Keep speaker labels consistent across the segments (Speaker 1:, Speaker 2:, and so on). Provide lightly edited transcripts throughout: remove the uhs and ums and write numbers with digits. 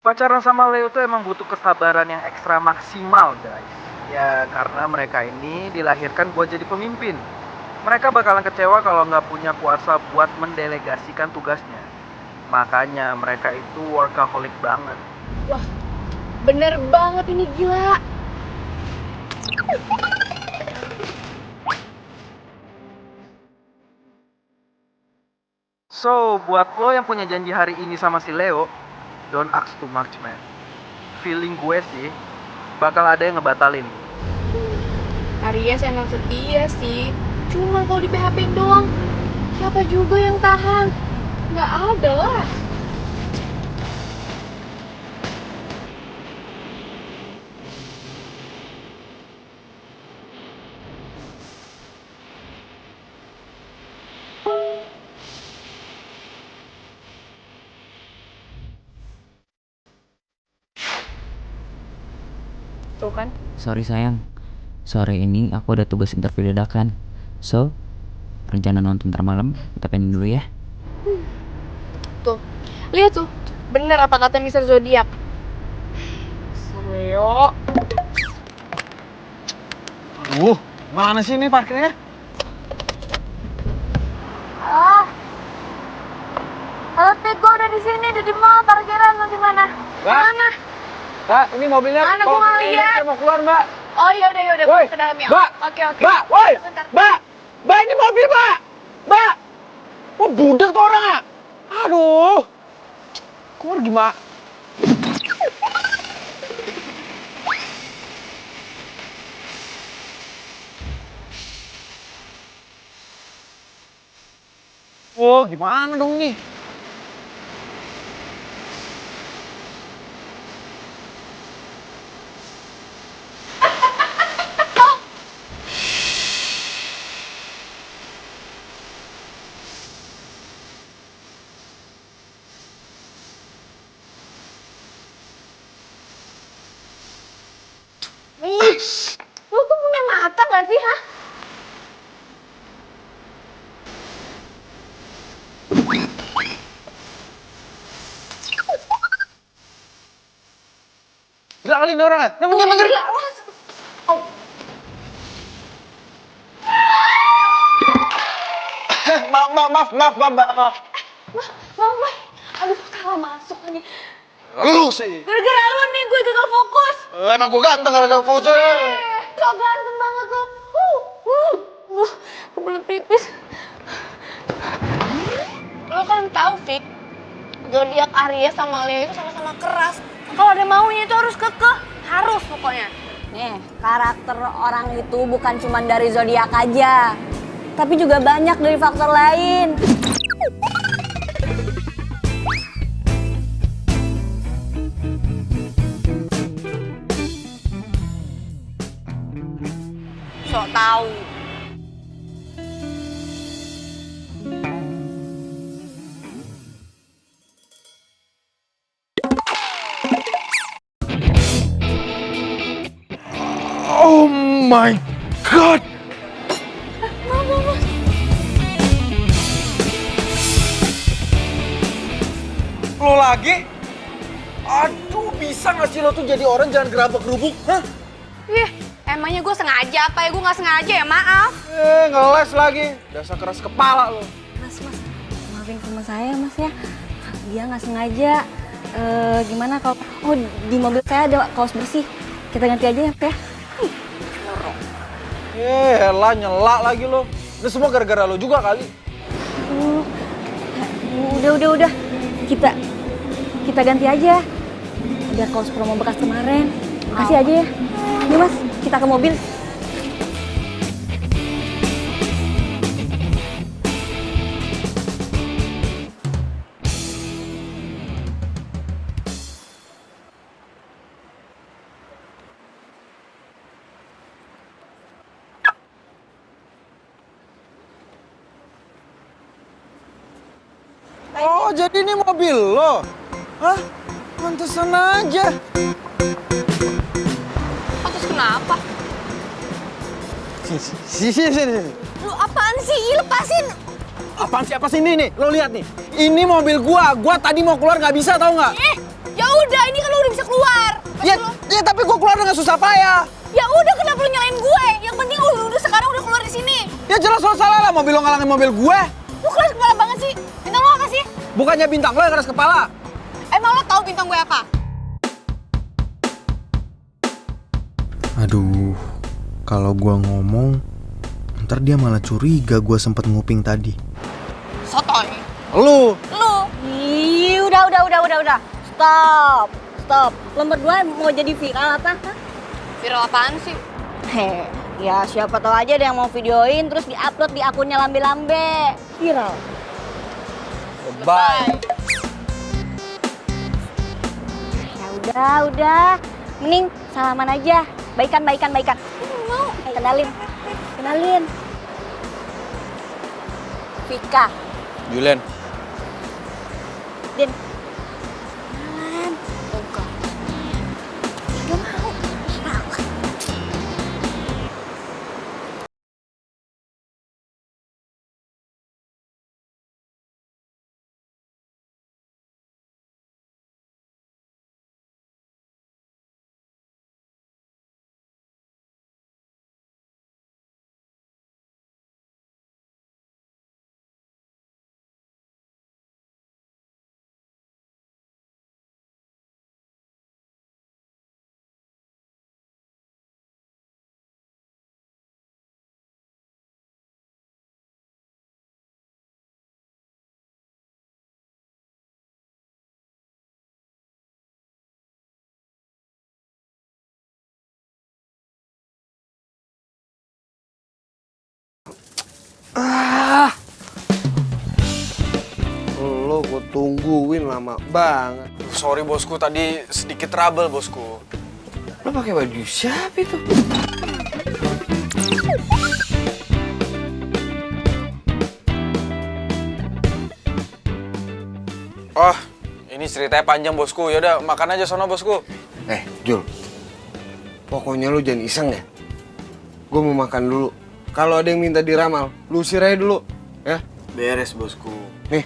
Speaker 1: Pacaran sama Leo tuh emang butuh kesabaran yang ekstra maksimal, guys. Ya, karena mereka ini dilahirkan buat jadi pemimpin. Mereka bakalan kecewa kalau nggak punya kuasa buat mendelegasikan tugasnya. Makanya mereka itu workaholic banget.
Speaker 2: Wah, bener banget ini, gila.
Speaker 1: So, buat lo yang punya janji hari ini sama si Leo, don't ask too much, man. Feeling gue sih, bakal ada yang ngebatalin.
Speaker 2: Aries emang setia sih. Cuma kalau di PHP doang, siapa juga yang tahan? Nggak ada lah. Tuh kan?
Speaker 3: Sorry sayang, sore ini aku ada tugas interview dadakan. So, rencana nonton ntar malam kita pending dulu ya.
Speaker 2: Tuh, lihat tuh. Bener apa kata Mr. Zodiac? Leo.
Speaker 1: Mana sih ini parkirnya?
Speaker 2: Halo Pit, gue udah di sini, udah di mall parkiran. Lo di mana? Mana?
Speaker 1: Mbak, ini mobilnya.
Speaker 2: Mana gua nggak lihat.
Speaker 1: Saya mau keluar, Mbak.
Speaker 2: Oh iya udah
Speaker 1: Woi,
Speaker 2: ke dalam ya.
Speaker 1: Mbak.
Speaker 2: Oke.
Speaker 1: Mbak, woi.
Speaker 2: Bentar.
Speaker 1: Mbak, ini mobil, Mbak. Mbak. Wah, budak tuh orang ah. Aduh. Keluar gimana? Wah, gimana dong nih?
Speaker 2: Lu tuh punya mata gak sih, ha?
Speaker 1: Gila kali ini orang ah. Bener.
Speaker 2: Oh.
Speaker 1: Maaf, Mbak.
Speaker 2: Mama, aduh salah masuk lagi.
Speaker 1: Lu sih.
Speaker 2: Gara-gara lu nih gue gagal fokus.
Speaker 1: Emang gue ganteng kalau foto.
Speaker 2: So ganteng banget lu. Kebelet pipis. Lo kan tahu, Fik, zodiak Aries sama Leo itu sama-sama keras. Kalau ada maunya itu harus kekeh, harus pokoknya.
Speaker 4: Nih, karakter orang itu bukan cuma dari zodiak aja, tapi juga banyak dari faktor lain.
Speaker 2: Sok tahu.
Speaker 1: Oh my god. Lo lagi? Aduh, bisa gak sih lo tuh jadi orang jangan gerabak gerubuk? Hah?
Speaker 2: Ih, emangnya gue sengaja apa ya? Gue nggak sengaja ya, maaf.
Speaker 1: Ngeles lagi. Dasar keras kepala lo.
Speaker 4: Mas, maafin sama saya mas ya. Dia nggak sengaja. Gimana kalau di mobil saya ada kaos bersih. Kita ganti aja ya, Teh.
Speaker 1: Elah, nyelak lagi lo. Ini semua gara-gara lo juga kali.
Speaker 4: Udah. Kita ganti aja. Ada kaos promo bekas kemarin. Kasih aja ya. Ini mas, kita ke mobil.
Speaker 1: Oh, jadi ini mobil lo? Hah? Pantesan aja.
Speaker 2: Terus kenapa?
Speaker 1: Sini.
Speaker 4: Lu apaan sih? Lepasin!
Speaker 1: Apaan sih? Apa sih ini nih? Lo lihat nih. Ini mobil gua tadi mau keluar nggak bisa, tau nggak?
Speaker 2: Ya udah, ini
Speaker 1: Ya tapi gue keluar dengan susah payah.
Speaker 4: Ya udah, kenapa lu nyalain gue? Yang penting lu udah sekarang udah keluar di sini.
Speaker 1: Ya jelas lo salah lah, mobil lo ngalangin mobil gue.
Speaker 4: Lu keras kepala banget sih. Bintang lu apa sih?
Speaker 1: Bukannya bintang lo yang keras kepala.
Speaker 4: Emang lo tahu bintang gue apa?
Speaker 5: Aduh, kalau gua ngomong, ntar dia malah curiga gua sempet nguping tadi.
Speaker 4: Sotoy.
Speaker 5: Lu
Speaker 4: Ih, udah. Stop. Lo berdua mau jadi viral apa? Hah?
Speaker 2: Viral apaan sih?
Speaker 4: Ya siapa tahu aja ada yang mau videoin terus diupload di akunnya lambe-lambe. Viral.
Speaker 1: Bye.
Speaker 4: Ya udah. Mending salaman aja. Baikan. Mau. Kenalin. Vika.
Speaker 1: Julen.
Speaker 4: Din. Kenalan. Enggak. Gak mau.
Speaker 6: Lo gue tungguin lama banget.
Speaker 1: Sorry bosku, tadi sedikit trouble bosku.
Speaker 6: Lo pakai baju siapa itu?
Speaker 1: Oh, ini ceritanya panjang bosku. Yaudah, makan aja sono bosku.
Speaker 6: Jul, pokoknya lo jangan iseng ya. Gue mau makan dulu. Kalau ada yang minta diramal, lu usir aja dulu, ya.
Speaker 1: Beres bosku.
Speaker 6: Nih.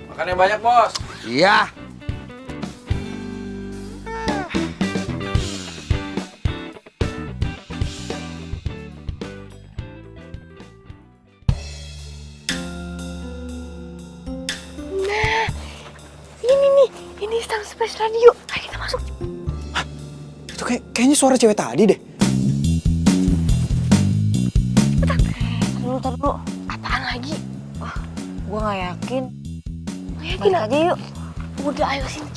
Speaker 1: Makan yang banyak bos.
Speaker 6: Iya.
Speaker 4: Ini Star Space Radio. Ayo kita masuk.
Speaker 5: Itu kayaknya suara cewek tadi deh.
Speaker 4: Tar dulu. Apaan lagi? Gue gak yakin. Balik aja yuk. Udah, ayo sini.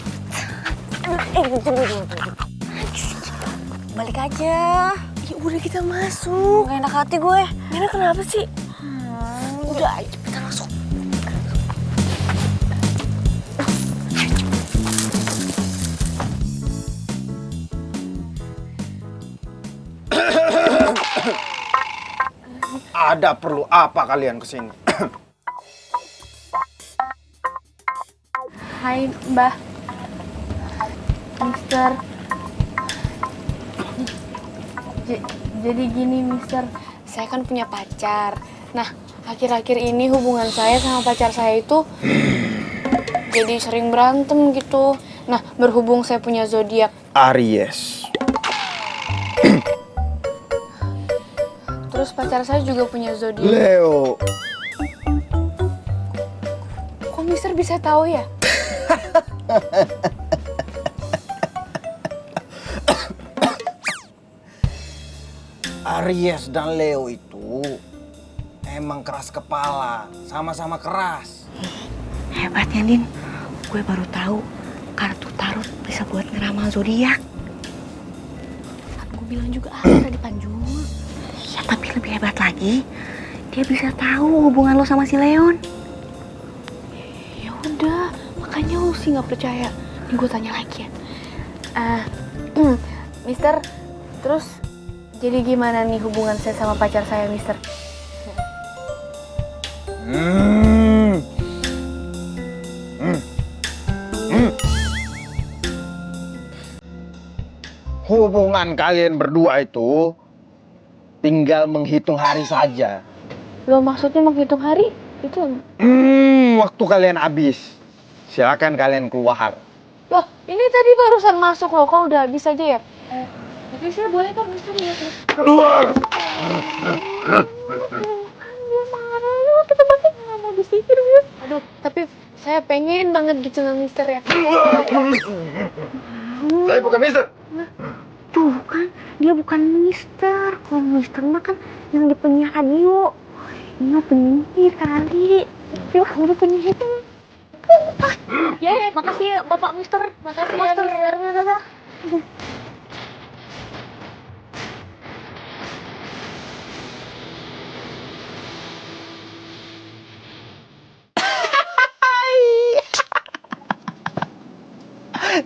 Speaker 4: Balik aja. Ya udah, kita masuk. Gak enak hati gue. Nena kenapa sih? Udah, ayo cepetan masuk.
Speaker 5: Ada perlu apa kalian kesini?
Speaker 2: Hai Mbah. Mister. Jadi gini Mister, saya kan punya pacar. Nah, akhir-akhir ini hubungan saya sama pacar saya itu jadi sering berantem gitu. Nah, berhubung saya punya zodiak
Speaker 5: Aries.
Speaker 2: terus pacar saya juga punya zodiak.
Speaker 6: Leo.
Speaker 2: Kok Mister bisa tahu ya?
Speaker 5: Aries dan Leo itu emang keras kepala, sama-sama keras.
Speaker 4: Hebatnya, Din. Gue baru tahu kartu tarot bisa buat ngeramal zodiak.
Speaker 2: Kan gue bilang juga ada di Panjul.
Speaker 4: Ya, tapi lebih hebat lagi, dia bisa tahu hubungan lo sama si Leon.
Speaker 2: Ya udah, makanya lu sih nggak percaya. Nih gue tanya lagi ya. Mister, terus jadi gimana nih hubungan saya sama pacar saya, Mister?
Speaker 5: Hubungan kalian berdua itu tinggal menghitung hari saja.
Speaker 2: Lo maksudnya menghitung hari? Itu
Speaker 5: Waktu kalian habis, silakan kalian keluar.
Speaker 2: Loh, ini tadi barusan masuk loh, kok udah habis aja ya? Tapi saya boleh kan Mister lihat?
Speaker 6: Keluar!
Speaker 2: Dia marah, yuk kita balik nggak mau disihir ya. Aduh, tapi saya pengen banget gitu sama Mister ya.
Speaker 6: Saya bukan Mister.
Speaker 4: Tuh kan, dia bukan Mister. Kalau Mister mah kan yang di penyiar radio. Ini mah penyihir kali. Yuk, udah penyihir. Ya, makasih ya Bapak Mister.
Speaker 2: Makasih ya,
Speaker 4: Mister.
Speaker 2: Mister.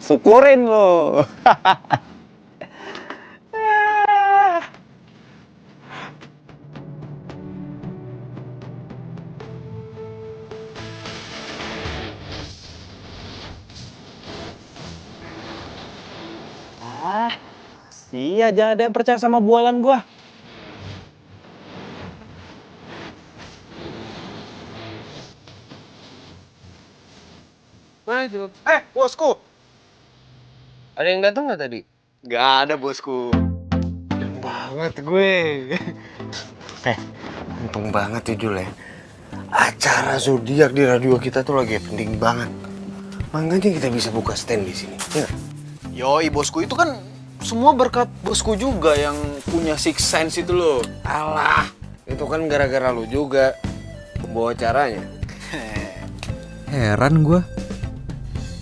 Speaker 5: Syukurin lo. Iya, jangan ada yang percaya sama bualan gua.
Speaker 6: Maju. Bosku. Ada yang datang nggak tadi? Nggak ada, bosku. Banget gue. Untung banget ya, Jul ya. Acara zodiak di radio kita tuh lagi penting banget. Makanya kita bisa buka stand di sini. Ya.
Speaker 5: Yoi, bosku itu kan semua berkat bosku juga yang punya six sense itu loh.
Speaker 6: Alah, itu kan gara-gara lu juga pembawa acaranya.
Speaker 7: Heran gua.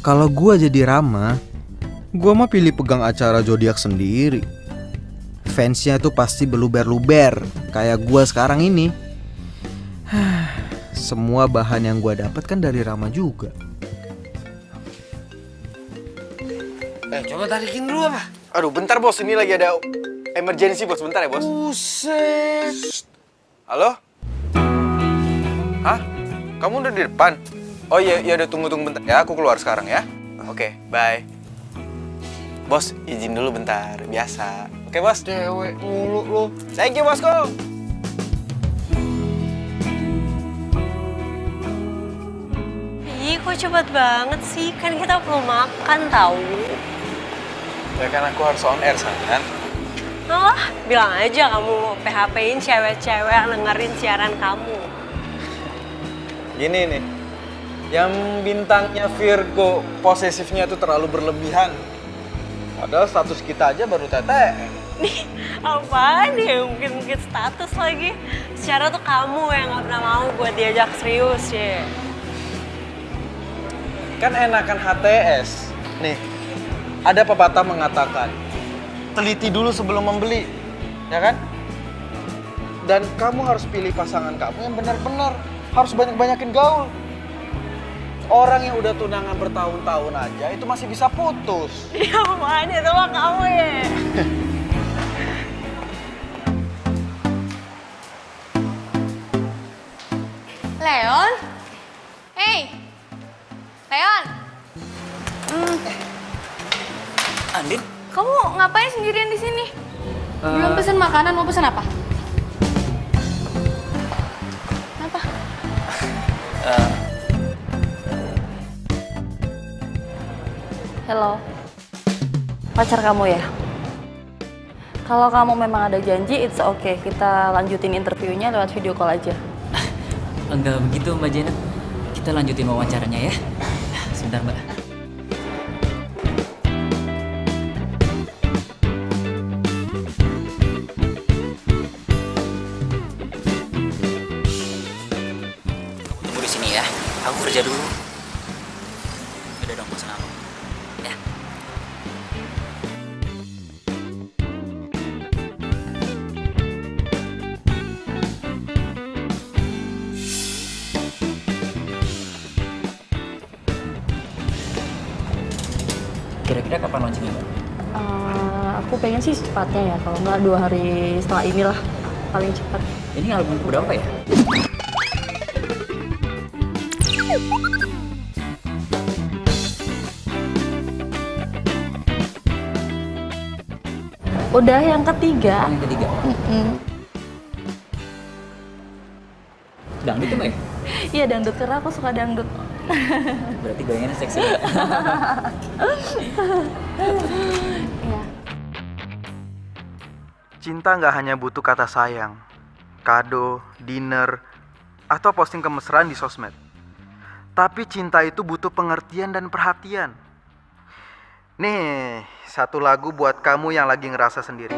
Speaker 7: Kalau gua jadi Rama, gua mah pilih pegang acara zodiak sendiri. Fansnya tuh pasti beluber-luber kayak gua sekarang ini. Semua bahan yang gua dapat kan dari Rama juga.
Speaker 6: Coba tarikin dulu apa?
Speaker 5: Aduh, bentar bos, ini lagi ada emergency bos, bentar ya bos.
Speaker 6: Buset.
Speaker 5: Halo? Hah? Kamu udah di depan? Oh iya, udah tunggu bentar ya, aku keluar sekarang ya. Oke, bye. Bos, izin dulu bentar, biasa. Oke bos?
Speaker 6: Cewek mulu lu.
Speaker 5: Thank you bosku.
Speaker 8: Ih, kok cepet banget sih? Kan kita belum makan tahu.
Speaker 5: Ya kan aku harus on air kan?
Speaker 8: Oh, bilang aja kamu PHP-in cewek-cewek yang dengerin siaran kamu.
Speaker 5: Gini nih, yang bintangnya Virgo posesifnya tuh terlalu berlebihan. Padahal status kita aja baru TTM.
Speaker 8: Nih, apaan ya? Mungkin status lagi. Secara tuh kamu yang gak pernah mau buat diajak serius ya.
Speaker 5: Kan enakan HTS. Nih, ada pepatah mengatakan, teliti dulu sebelum membeli, ya kan? Dan kamu harus pilih pasangan kamu yang benar-benar, harus banyak-banyakin gaul. Orang yang udah tunangan bertahun-tahun aja itu masih bisa putus.
Speaker 8: Ya apaan itu mah kamu ya?
Speaker 2: Leon? Hey! Leon!
Speaker 3: Andin?
Speaker 2: Kamu ngapain sendirian di sini? Belum pesen makanan, mau pesen apa? Apa?
Speaker 4: Hello. Pacar kamu ya? Kalau kamu memang ada janji, it's okay. Kita lanjutin interviewnya lewat video call aja.
Speaker 3: Enggak begitu Mbak Janet. Kita lanjutin wawancaranya ya. Sebentar Mbak. Kamu tunggu di sini ya. Aku kerja dulu. Udah dong pesan apa? Ya. Kira-kira kapan launchingnya Mbak?
Speaker 4: Aku pengen sih secepatnya ya, kalau nggak 2 hari setelah inilah paling cepat.
Speaker 3: Ini album berapa ya?
Speaker 4: Udah yang ketiga.
Speaker 3: Yang ketiga. Dangdut tuh Mbak ya?
Speaker 4: Iya dangdut, karena aku suka dangdut.
Speaker 3: Berarti gayanya seksi.
Speaker 1: Cinta nggak hanya butuh kata sayang, kado, dinner, atau posting kemesraan di sosmed. Tapi cinta itu butuh pengertian dan perhatian. Nih, satu lagu buat kamu yang lagi ngerasa sendiri.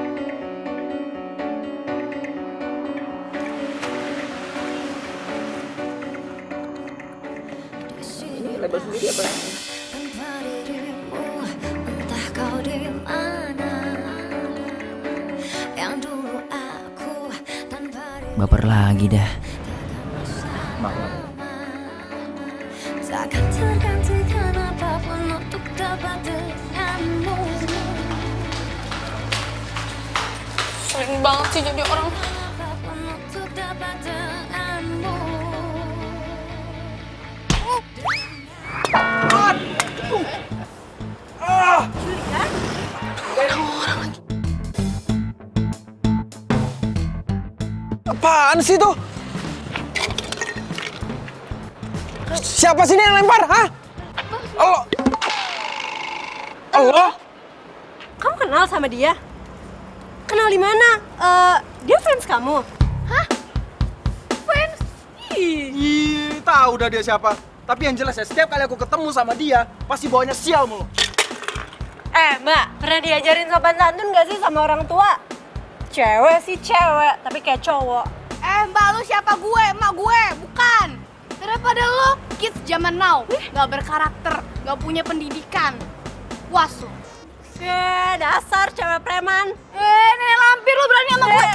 Speaker 9: Entah kau di mana, yang dulu aku tanpa
Speaker 3: Baper lagi dah.
Speaker 9: takkan tergantikan apapun untuk dapat denganmu.
Speaker 2: Sering banget sih jadi orang.
Speaker 9: Apapun untuk dapat denganmu.
Speaker 6: Apaan sih tuh? Siapa sih ini yang lempar? Hah? Allah. Allah.
Speaker 8: Kamu kenal sama dia? Kenal di mana? Dia fans kamu? Hah? Fans?
Speaker 5: Ih, tahu dah dia siapa. Tapi yang jelas ya, setiap kali aku ketemu sama dia, pasti bawanya sial mulu.
Speaker 8: Mbak, pernah diajarin sopan santun gak sih sama orang tua? Cewek sih cewek, tapi kayak cowok.
Speaker 2: Mbak, lu siapa gue? Emak gue, bukan. Daripada lo kids zaman now, gak berkarakter, gak punya pendidikan. Puas lo.
Speaker 8: Dasar cewek preman.
Speaker 2: Nenek lampir lo berani sama gue.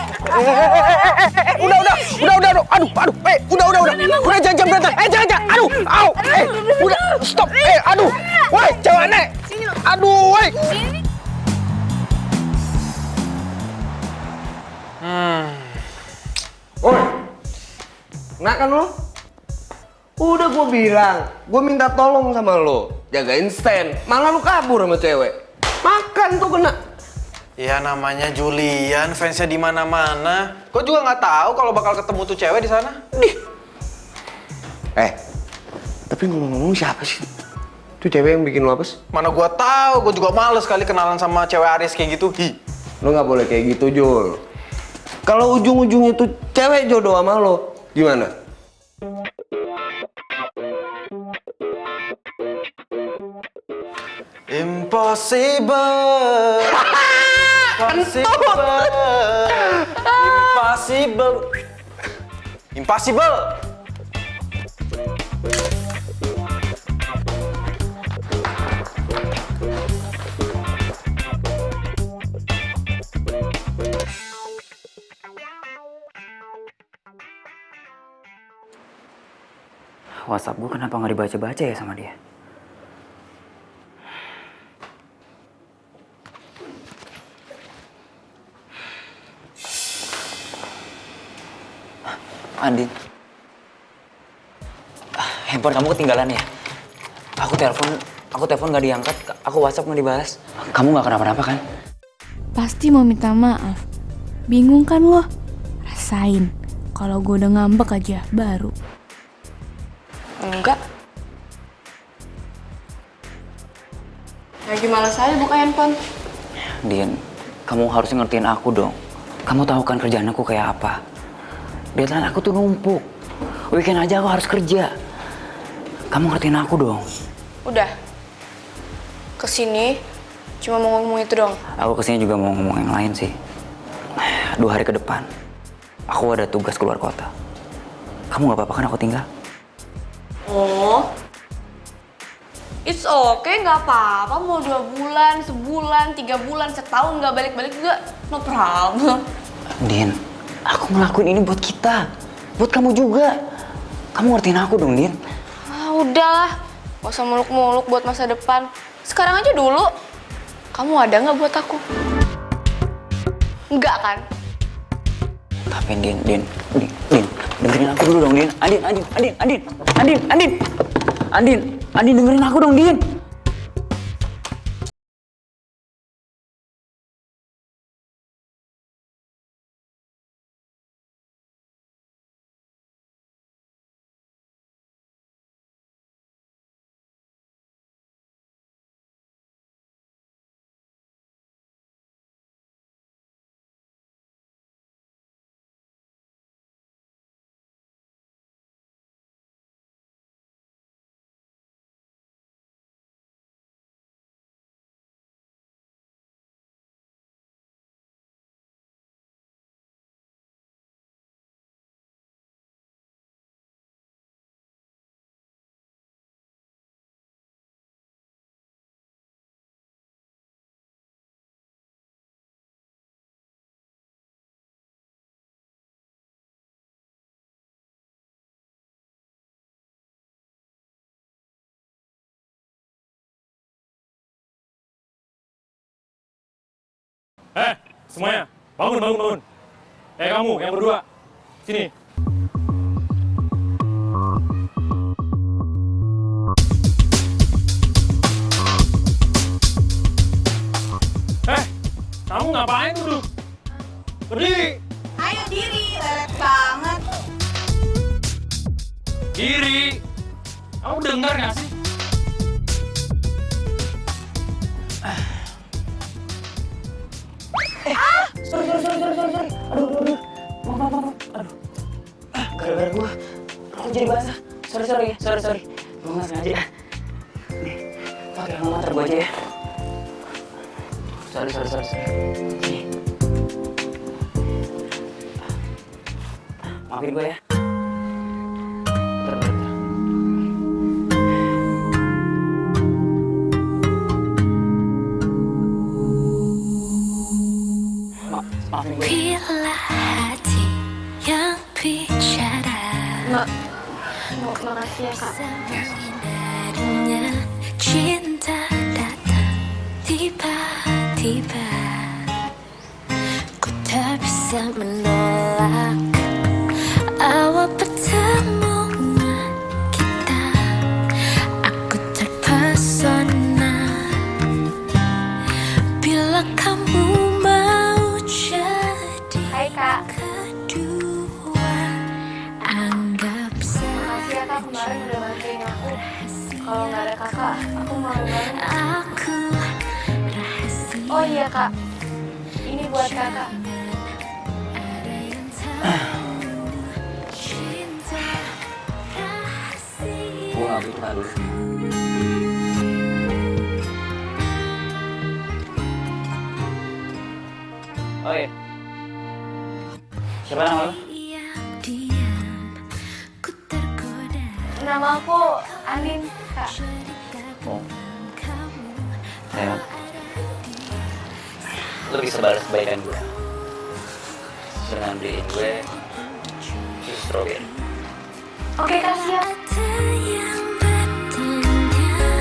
Speaker 6: Udah. Aduh. Udah jangan berantem. Jangan. Aduh. Au. Udah. Stop. Aduh. Woi, cewek nek. Aduh, woi. Woi. Nah kan lo? Udah gue bilang, gue minta tolong sama lo. Jagain stand. Malah lo kabur sama cewek. Makan tuh kena.
Speaker 5: Ya namanya Julian, fansnya di mana-mana. Kok juga nggak tahu kalau bakal ketemu tuh cewek di sana?
Speaker 6: Tapi ngomong-ngomong siapa sih? Itu cewek yang bikin lo apes?
Speaker 5: Mana gua tahu, gua juga males kali kenalan sama cewek Aries kayak gitu.
Speaker 6: Lo nggak boleh kayak gitu, Jul. Kalau ujung-ujungnya tuh cewek jodoh sama lo, gimana?
Speaker 5: Impossible. Impossible.
Speaker 3: WhatsApp gue kenapa nggak dibaca-baca ya sama dia? Andin, handphone kamu ketinggalan ya? Aku telepon nggak diangkat, aku WhatsApp nggak dibalas. Kamu nggak kenapa-napa kan?
Speaker 2: Pasti mau minta maaf. Bingung kan lo? Rasain. Kalau gue udah ngambek aja, baru. Enggak. Lagi malas aja buka handphone.
Speaker 3: Din, kamu harusnya ngertiin aku dong. Kamu tahu kan kerjaan aku kayak apa? Deadline aku tuh numpuk. Weekend aja aku harus kerja. Kamu ngertiin aku dong.
Speaker 2: Udah. Kesini cuma mau ngomong itu dong.
Speaker 3: Aku kesini juga mau ngomong yang lain sih. 2 hari ke depan, aku ada tugas keluar kota. Kamu nggak apa-apa kan aku tinggal?
Speaker 2: Oh, it's okay, nggak apa-apa. Mau 2 bulan, sebulan, 3 bulan, setahun nggak balik-balik juga, no problem.
Speaker 3: Din, aku ngelakuin ini buat kita, buat kamu juga. Kamu ngertiin aku dong, Din.
Speaker 2: Udahlah, gak usah muluk-muluk buat masa depan. Sekarang aja dulu. Kamu ada nggak buat aku? Enggak kan?
Speaker 3: Tapi Din, dengerin aku dulu dong, Din. Andin, dengerin aku dong, Din.
Speaker 10: Semuanya, bangun. Kamu, yang berdua, sini. Kamu ngapain duduk? Berdiri.
Speaker 11: Ayo diri, lelet banget.
Speaker 10: Diri. Kamu dengar nggak sih?
Speaker 3: Sorry. Aduh. Maaf. Aduh. Gara-gara gua jadi basah. Sorry. Gua nggak sengaja. Nih, pakai alma mater gua aja ya. Sorry. Nih. Maafin gua ya. Bentar. Maafin gue.
Speaker 9: Bila hati yang bicara
Speaker 2: Makasih ya kak.
Speaker 9: Sebenarnya cinta datang tiba-tiba. Ku tak bisa menolak awal pertemuan kita. Aku terpesona bila kamu mau jadi
Speaker 2: Hai kak.
Speaker 9: kedua. Anggap
Speaker 2: Makasih ya kak kemarin udah bantuin aku. Kalau nggak ada kakak, aku malu banget.
Speaker 9: aku rahasia.
Speaker 2: Oh iya kak, ini buat kakak.
Speaker 9: Ada yang tahu cinta rahasia.
Speaker 3: Gua nggak butuh kado. Oh iya. Siapa nama lu?
Speaker 9: Diam, ku tergoda.
Speaker 2: Nama aku Anin kak.
Speaker 3: Oh. Sayang. Lu bisa balas kebaikan gue dengan beliin gue susu strawberry.
Speaker 2: Oke kak siap.
Speaker 9: Ada yang bertanya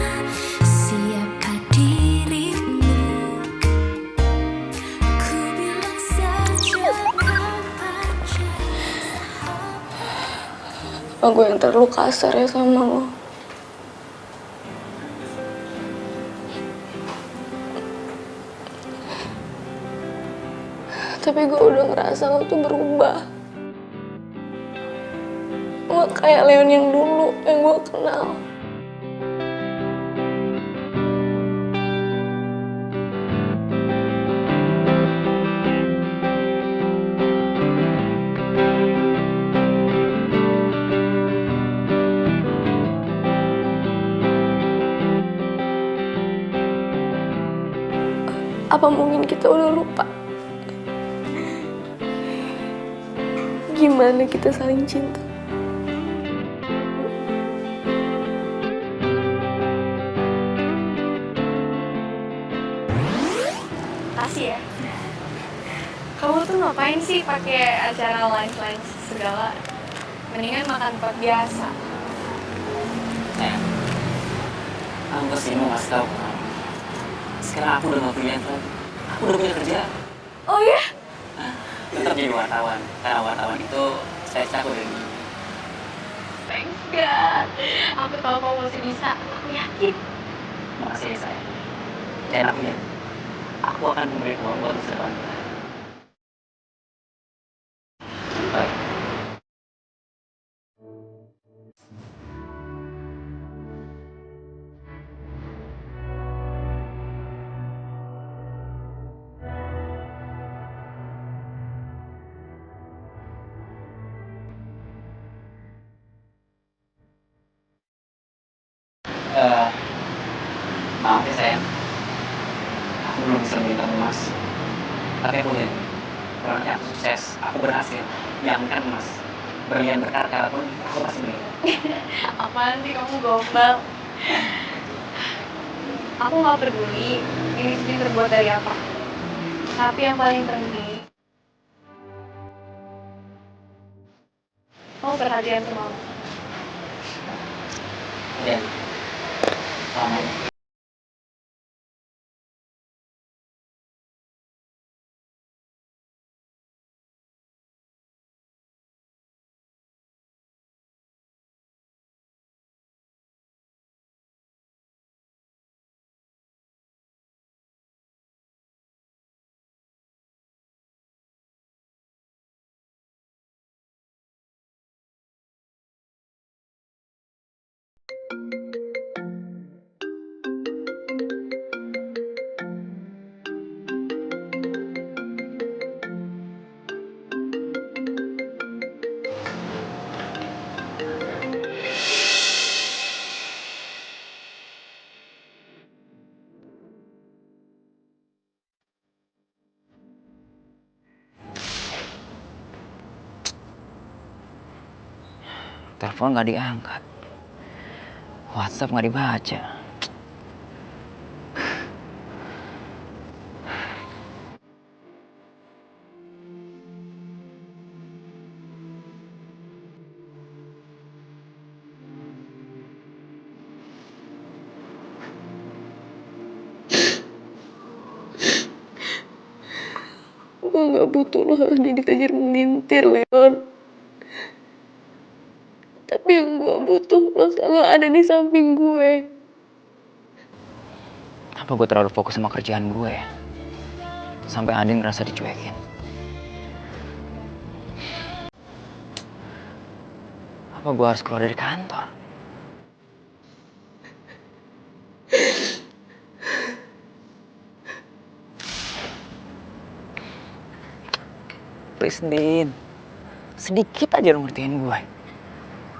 Speaker 9: siapa dirimu. Ku bilang saja kau pacar.
Speaker 2: Aku yang terlalu kasar ya sama lo. Tapi gue udah ngerasa lo tuh berubah. Lo kayak Leon yang dulu, yang gue kenal. Apa mungkin kita udah lupa? Gimana kita saling cinta? Kasih ya. Kamu tuh ngapain sih pakai acara lunch segala? Mendingan makan tempat biasa.
Speaker 3: Sayang, aku kesini mau ngasih tau ke kamu. Sekarang aku udah gak freelance lagi. Aku udah punya kerja.
Speaker 2: Oh ya?
Speaker 3: Tetap jadi wartawan. Karena wartawan itu saya cakup dari ini.
Speaker 2: Thanks God. Aku tahu kamu masih bisa. Aku yakin.
Speaker 3: Makasih ya sayang. Dan aku ya, aku akan memberi uang buat masa depan kita. Baik. Maaf ya sayang, aku belum bisa beli kamu emas. Tapi aku lihat, orangnya aku sukses, aku berhasil. Jangankan emas, berlian berkarat pun aku pasti beli.
Speaker 2: Apaan sih kamu gombal? Aku nggak peduli ini terbuat dari apa. Tapi yang paling penting, kamu perhatian sama aku.
Speaker 3: Ya, selamat. Telepon nggak diangkat. WhatsApp nggak dibaca.
Speaker 2: Gue gak butuh lo jadi tajir melintir, Leon. Tapi yang gue butuh lo selalu ada di samping gue.
Speaker 3: Apa gue terlalu fokus sama kerjaan gue ya? Sampai Andin ngerasa dicuekin. Apa gue harus keluar dari kantor? Please, Din. Sedikit aja lo ngertiin gue.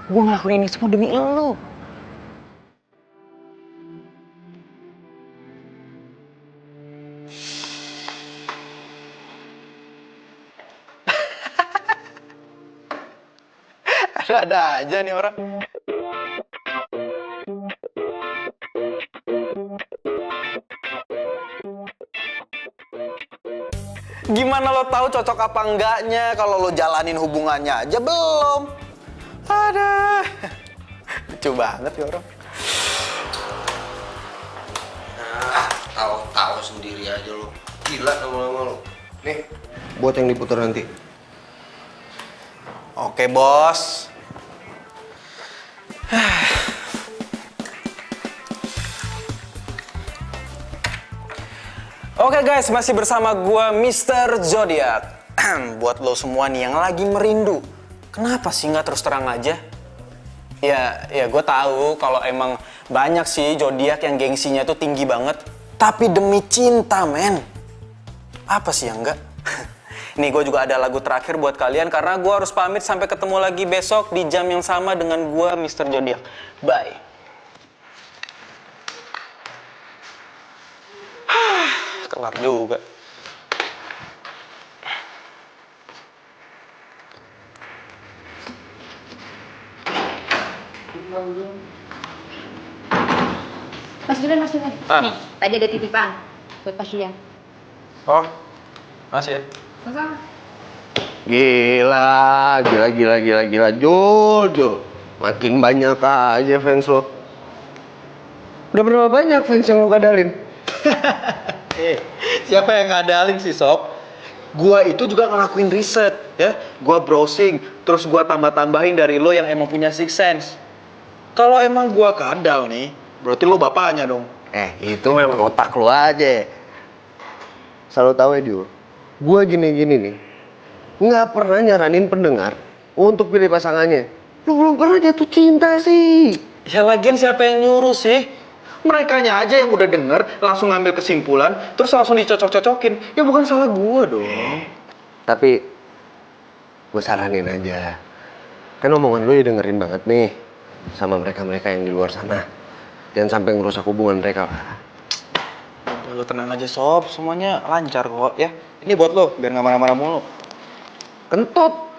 Speaker 3: Gue ngelakuin ini semua demi lo.
Speaker 5: Ada aja nih orang. Gimana lo tahu cocok apa enggaknya kalau lo jalanin hubungannya aja belum? Ada. Lucu banget ya orang.
Speaker 6: Tahu sendiri aja lo. Gila lama-lama lo. Nih, buat yang diputar nanti.
Speaker 5: Oke, bos. Oke guys, masih bersama gua Mr. Zodiac. Buat lo semua nih yang lagi merindu, kenapa sih nggak terus terang aja? Ya gue tahu kalau emang banyak sih Zodiac yang gengsinya tuh tinggi banget. Tapi demi cinta, men. Apa sih yang enggak? Nih gue juga ada lagu terakhir buat kalian karena gue harus pamit sampai ketemu lagi besok di jam yang sama dengan gue Mr. Zodiac. Bye. Kelar juga.
Speaker 11: Mas Julian. Nih, tadi ada titipan buat Pak Julian.
Speaker 5: Oh, masih ya?
Speaker 11: Sama-sama.
Speaker 6: Gila, Jul. Makin banyak aja fans lo. Udah berapa banyak fans yang lo kadalin?
Speaker 5: Siapa yang ngadalin sih, Sob? Gua itu juga ngelakuin riset, ya. Gua browsing, terus gua tambah-tambahin dari lo yang emang punya six sense. Kalau emang gua kadal nih, berarti lo bapaknya dong.
Speaker 6: Itu memang otak lo aja. Selalu tahu ya, Jul. Gua gini-gini nih, nggak pernah nyaranin pendengar untuk pilih pasangannya. Lu belum pernah jatuh cinta sih.
Speaker 5: Ya lagian siapa yang nyuruh sih? Merekanya aja yang udah denger, langsung ngambil kesimpulan, terus langsung dicocok-cocokin. Ya bukan salah gua dong.
Speaker 6: Tapi gue saranin aja. Kan omongan lu ya dengerin banget nih sama mereka-mereka yang di luar sana. Jangan sampai ngerusak hubungan mereka lah.
Speaker 5: Lo tenang aja, Sob. Semuanya lancar kok, ya. Ini buat lo, biar nggak marah-marah mulu.
Speaker 6: Kentut.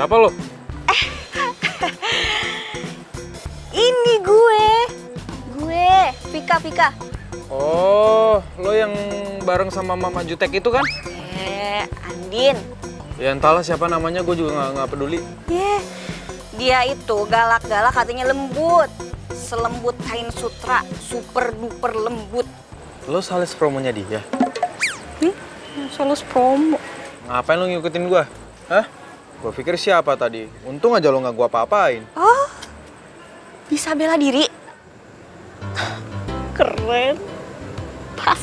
Speaker 5: Siapa lo?
Speaker 4: Ini gue, Vika.
Speaker 5: Oh, lo yang bareng sama Mama Jutek itu kan?
Speaker 4: Andin.
Speaker 5: Ya entahlah siapa namanya, gue juga nggak peduli.
Speaker 4: Dia itu galak-galak, katanya lembut. Selembut kain sutra, super duper lembut.
Speaker 5: Lo sales promonya dia?
Speaker 4: Sales promo.
Speaker 5: Ngapain lo ngikutin gue? Hah? Gue pikir siapa tadi? Untung aja lo nggak gue apa-apain.
Speaker 4: Oh, bisa bela diri. Keren. Pas.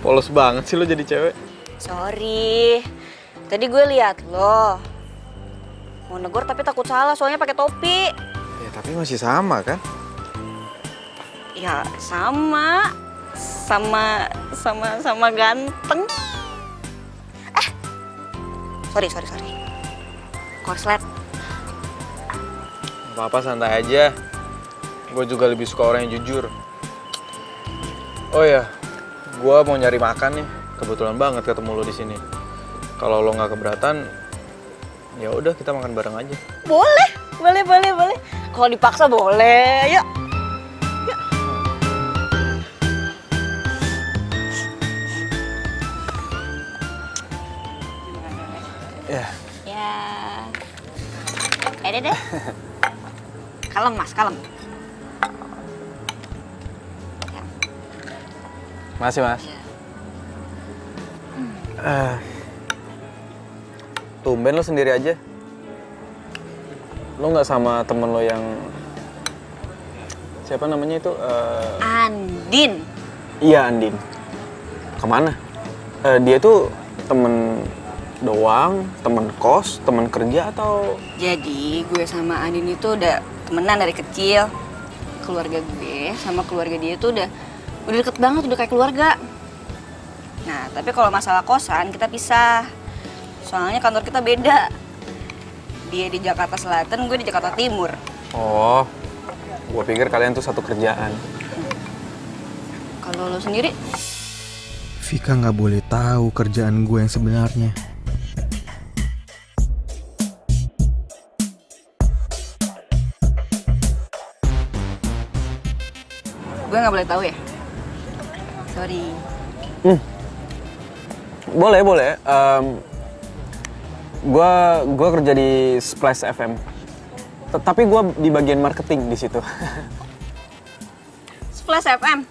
Speaker 5: Polos banget sih lo jadi cewek.
Speaker 4: Sorry. Tadi gue lihat lo. Mau negor tapi takut salah soalnya pakai topi.
Speaker 5: Ya tapi masih sama kan?
Speaker 4: Ya sama ganteng. Sorry. Korslet.
Speaker 5: Apa-apa santai aja. Gue juga lebih suka orang yang jujur. Oh ya, gue mau nyari makan nih. Kebetulan banget ketemu lo di sini. Kalau lo nggak keberatan, ya udah kita makan bareng aja.
Speaker 4: Boleh. Kalau dipaksa boleh. Yuk.
Speaker 5: Ya.
Speaker 4: Deh. Kalem mas, kalem.
Speaker 5: Masih mas. Tumben lo sendiri aja. Lo nggak sama temen lo yang siapa namanya itu?
Speaker 4: Andin.
Speaker 5: Iya Andin. Kemana? Dia tuh temen doang, temen kos, temen kerja atau?
Speaker 4: Jadi gue sama Andin itu udah temenan dari kecil. Keluarga gue sama keluarga dia tuh udah deket banget, udah kayak keluarga. Nah, tapi kalau masalah kosan kita pisah. Soalnya kantor kita beda. Dia di Jakarta Selatan, gue di Jakarta Timur.
Speaker 5: Oh, gue pikir kalian tuh satu kerjaan.
Speaker 4: Kalau lo sendiri?
Speaker 7: Vika nggak boleh tahu kerjaan gue yang sebenarnya.
Speaker 4: Gue nggak boleh tahu ya? Sorry.
Speaker 5: Boleh. Gue kerja di Splash FM. Tapi gue di bagian marketing di situ.
Speaker 4: Splash FM?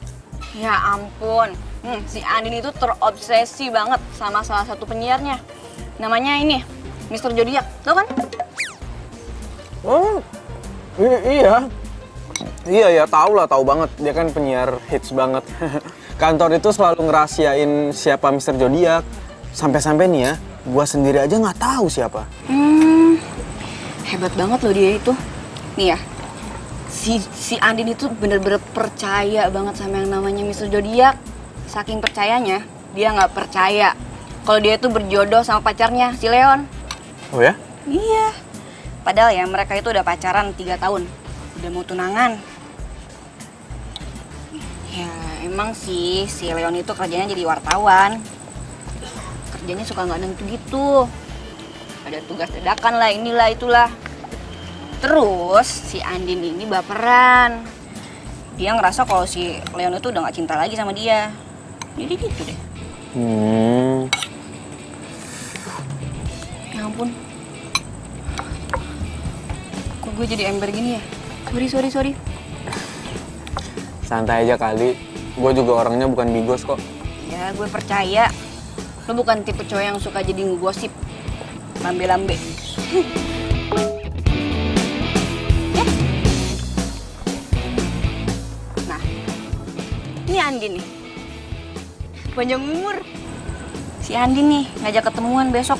Speaker 4: Ya ampun. Si Andin itu terobsesi banget sama salah satu penyiarnya. Namanya ini, Mr. Zodiac. Tau kan?
Speaker 5: Oh, iya. Iya, tahu banget. Dia kan penyiar hits banget. Kantor itu selalu ngerahasiain siapa Mr. Zodiac. Sampai-sampai nih ya, gua sendiri aja nggak tahu siapa.
Speaker 4: Hebat banget loh dia itu. Nih ya, si Andin itu bener-bener percaya banget sama yang namanya Mr. Zodiac. Saking percayanya, dia nggak percaya kalau dia itu berjodoh sama pacarnya, si Leon.
Speaker 5: Oh ya?
Speaker 4: Iya. Padahal ya mereka itu udah pacaran 3 tahun. Udah mau tunangan. Ya emang sih si Leon itu kerjanya jadi wartawan. Kerjanya suka nggak nentu gitu. Ada tugas dadakan lah, inilah itulah. Terus si Andin ini baperan. Dia ngerasa kalau si Leon itu udah nggak cinta lagi sama dia. Jadi gitu deh. Ya ampun. Kok gue jadi ember gini ya? Sorry.
Speaker 5: Santai aja kali. Gue juga orangnya bukan bigos kok.
Speaker 4: Ya gue percaya. Lo bukan tipe cowok yang suka jadi ngegosip. Lambe-lambe. Nah, ini Andin nih. Panjang umur. Si Andin nih ngajak ketemuan besok.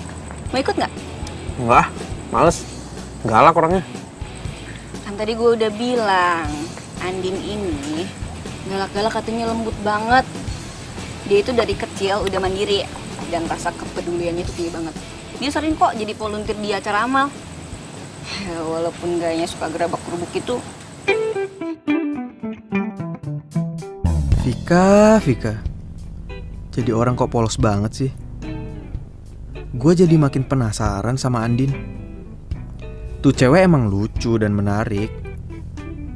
Speaker 4: Mau ikut nggak?
Speaker 5: Enggak, males. Galak orangnya.
Speaker 4: Kan tadi gue udah bilang, Andin ini galak-galak katanya lembut banget. Dia itu dari kecil udah mandiri dan rasa kepeduliannya itu tinggi banget. Dia sering kok jadi volunteer di acara amal. Walaupun gayanya suka gerabak-gerubuk itu.
Speaker 7: Vika. Jadi orang kok polos banget sih. gue jadi makin penasaran sama Andin. Tuh cewek emang lucu dan menarik,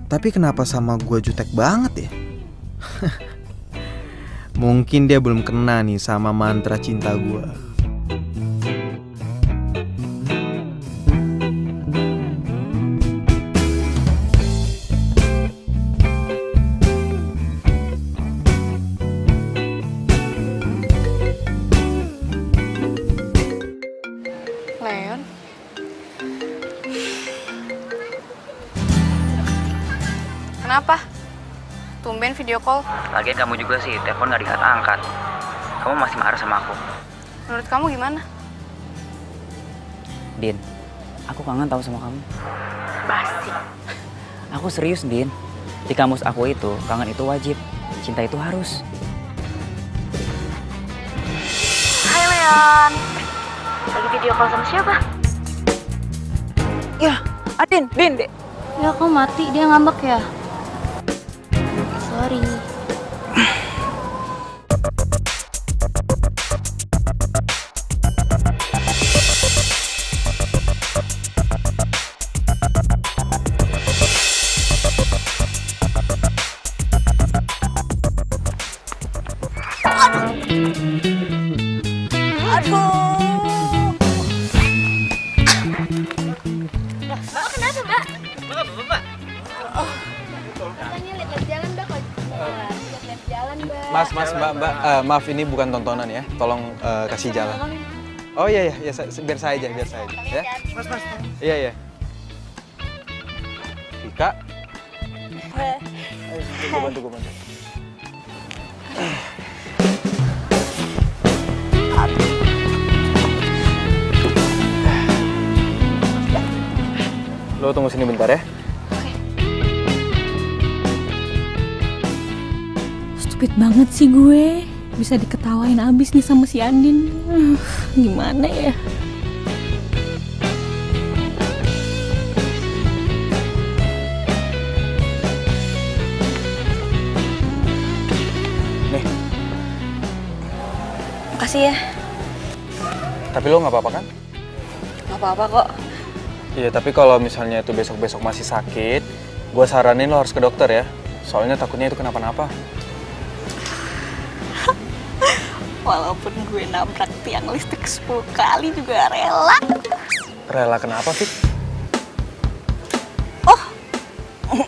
Speaker 7: tapi kenapa sama gue jutek banget ya? Mungkin dia belum kena nih sama mantra cinta gue.
Speaker 2: Leon? Kenapa? Tumben video call.
Speaker 3: Lagian kamu juga sih, telepon gak diangkat. Kamu masih marah sama aku.
Speaker 2: Menurut kamu gimana?
Speaker 3: Din, aku kangen tahu sama kamu.
Speaker 2: Basi.
Speaker 3: Aku serius, Din. Di kamus aku itu, kangen itu wajib. Cinta itu harus.
Speaker 2: Hai Leon. Lagi video call sama siapa?
Speaker 3: Ya, Adin, Din.
Speaker 11: Ya kok mati, dia ngambek ya? Sorry.
Speaker 5: Mbak, maaf ini bukan tontonan ya. Tolong kasih jalan. Oh iya, biar saya aja ya. Mas. Iya. Vika. Ayo, gue bantu. Lo tunggu sini bentar ya.
Speaker 8: Stupid banget sih gue. Bisa diketawain abis nih sama si Andin. Gimana ya?
Speaker 5: Nih.
Speaker 4: Makasih ya.
Speaker 5: Tapi lo nggak apa-apa kan?
Speaker 4: Gak apa-apa kok.
Speaker 5: Iya, tapi kalau misalnya itu besok-besok masih sakit, gue saranin lo harus ke dokter ya. Soalnya takutnya itu kenapa-napa.
Speaker 8: Walaupun gue nabrak tiang listrik 10 kali juga rela.
Speaker 5: Rela kenapa, Fik?
Speaker 4: Oh,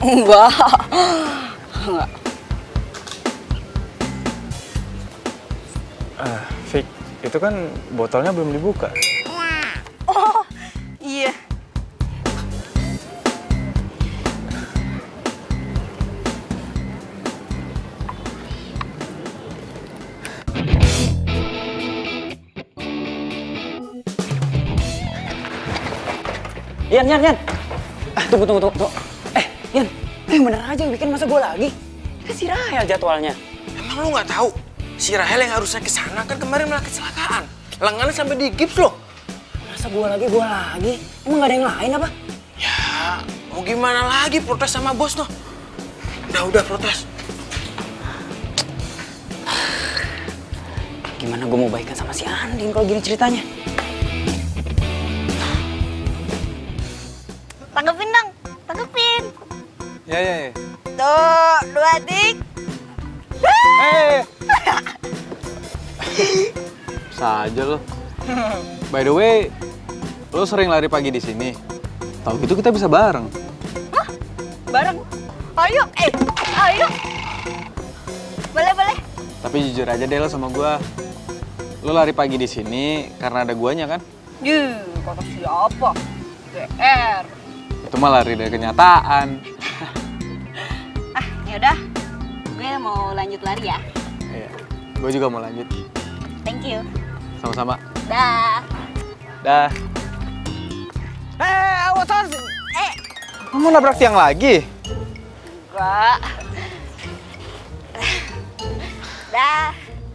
Speaker 4: enggak.
Speaker 5: Fik, itu kan botolnya belum dibuka.
Speaker 4: Oh, iya.
Speaker 3: Yan. Tunggu. Yan, bener aja bikin masa gue lagi. Kan si Rahel jadwalnya.
Speaker 12: Emang lu nggak tahu? Si Rahel yang harusnya ke sana kan kemarin malah kecelakaan. Lengannya sampai digips loh.
Speaker 3: Masa gue lagi? Emang gak ada yang lain apa?
Speaker 12: Ya, mau gimana lagi protes sama bos noh. Udah protes.
Speaker 3: Gimana gue mau baikan sama si Andin kalau gini ceritanya?
Speaker 4: Tanggepin dong, tanggepin.
Speaker 5: Ya.
Speaker 4: Tuh, 2 tik.
Speaker 5: Saja lo. By the way, lo sering lari pagi di sini. Tahu gitu kita bisa bareng.
Speaker 4: Hah? Bareng? Ayo. Boleh.
Speaker 5: Tapi jujur aja deh lo sama gua. Lo lari pagi di sini karena ada guanya kan?
Speaker 4: Kata siapa? GR.
Speaker 5: Itu mah lari dari kenyataan.
Speaker 4: Yaudah, gue mau lanjut lari ya.
Speaker 5: Iya, gue juga mau lanjut.
Speaker 4: Thank you.
Speaker 5: Sama-sama.
Speaker 4: Dah.
Speaker 5: Awas. Kamu nabrak tiang lagi?
Speaker 4: Enggak.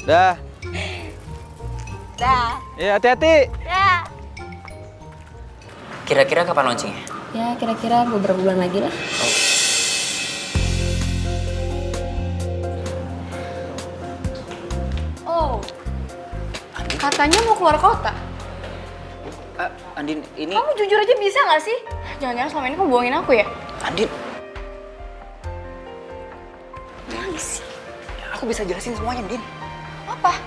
Speaker 4: Dah.
Speaker 5: Iya, hati-hati.
Speaker 4: Dah.
Speaker 3: Kira-kira kapan launchingnya?
Speaker 11: Ya kira-kira beberapa bulan lagi lah.
Speaker 2: Oh, katanya mau keluar kota.
Speaker 3: Andin, ini...
Speaker 2: Kamu jujur aja bisa gak sih? Jangan-jangan selama ini kamu bohongin aku ya?
Speaker 3: Andin,
Speaker 2: Gimana sih?
Speaker 3: aku bisa jelasin semuanya, Andin.
Speaker 2: Apa?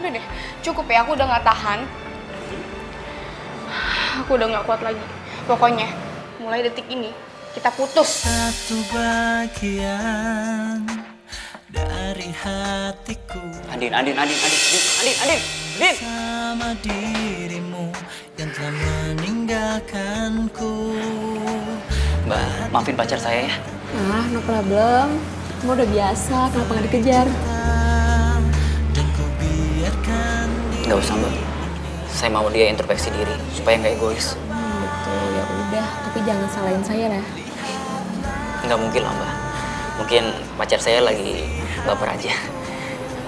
Speaker 2: Udah deh, cukup ya, aku udah gak tahan. Aku udah gak kuat lagi. Pokoknya, mulai detik ini, kita putus.
Speaker 9: Satu bagian dari hatiku
Speaker 3: Andin.
Speaker 9: sama dirimu yang telah meninggalkanku.
Speaker 3: Mbak, maafin pacar saya ya.
Speaker 11: Ah, no problem. Kamu udah biasa, kenapa nggak dikejar?
Speaker 9: Dan ku biarkan
Speaker 3: Nggak usah, Mbak. Saya mau dia introspeksi diri, supaya nggak egois.
Speaker 11: Gitu, ya udah. Tapi jangan salahin saya lah.
Speaker 3: Nggak mungkin lah, Mbak. Mungkin pacar saya lagi baper aja.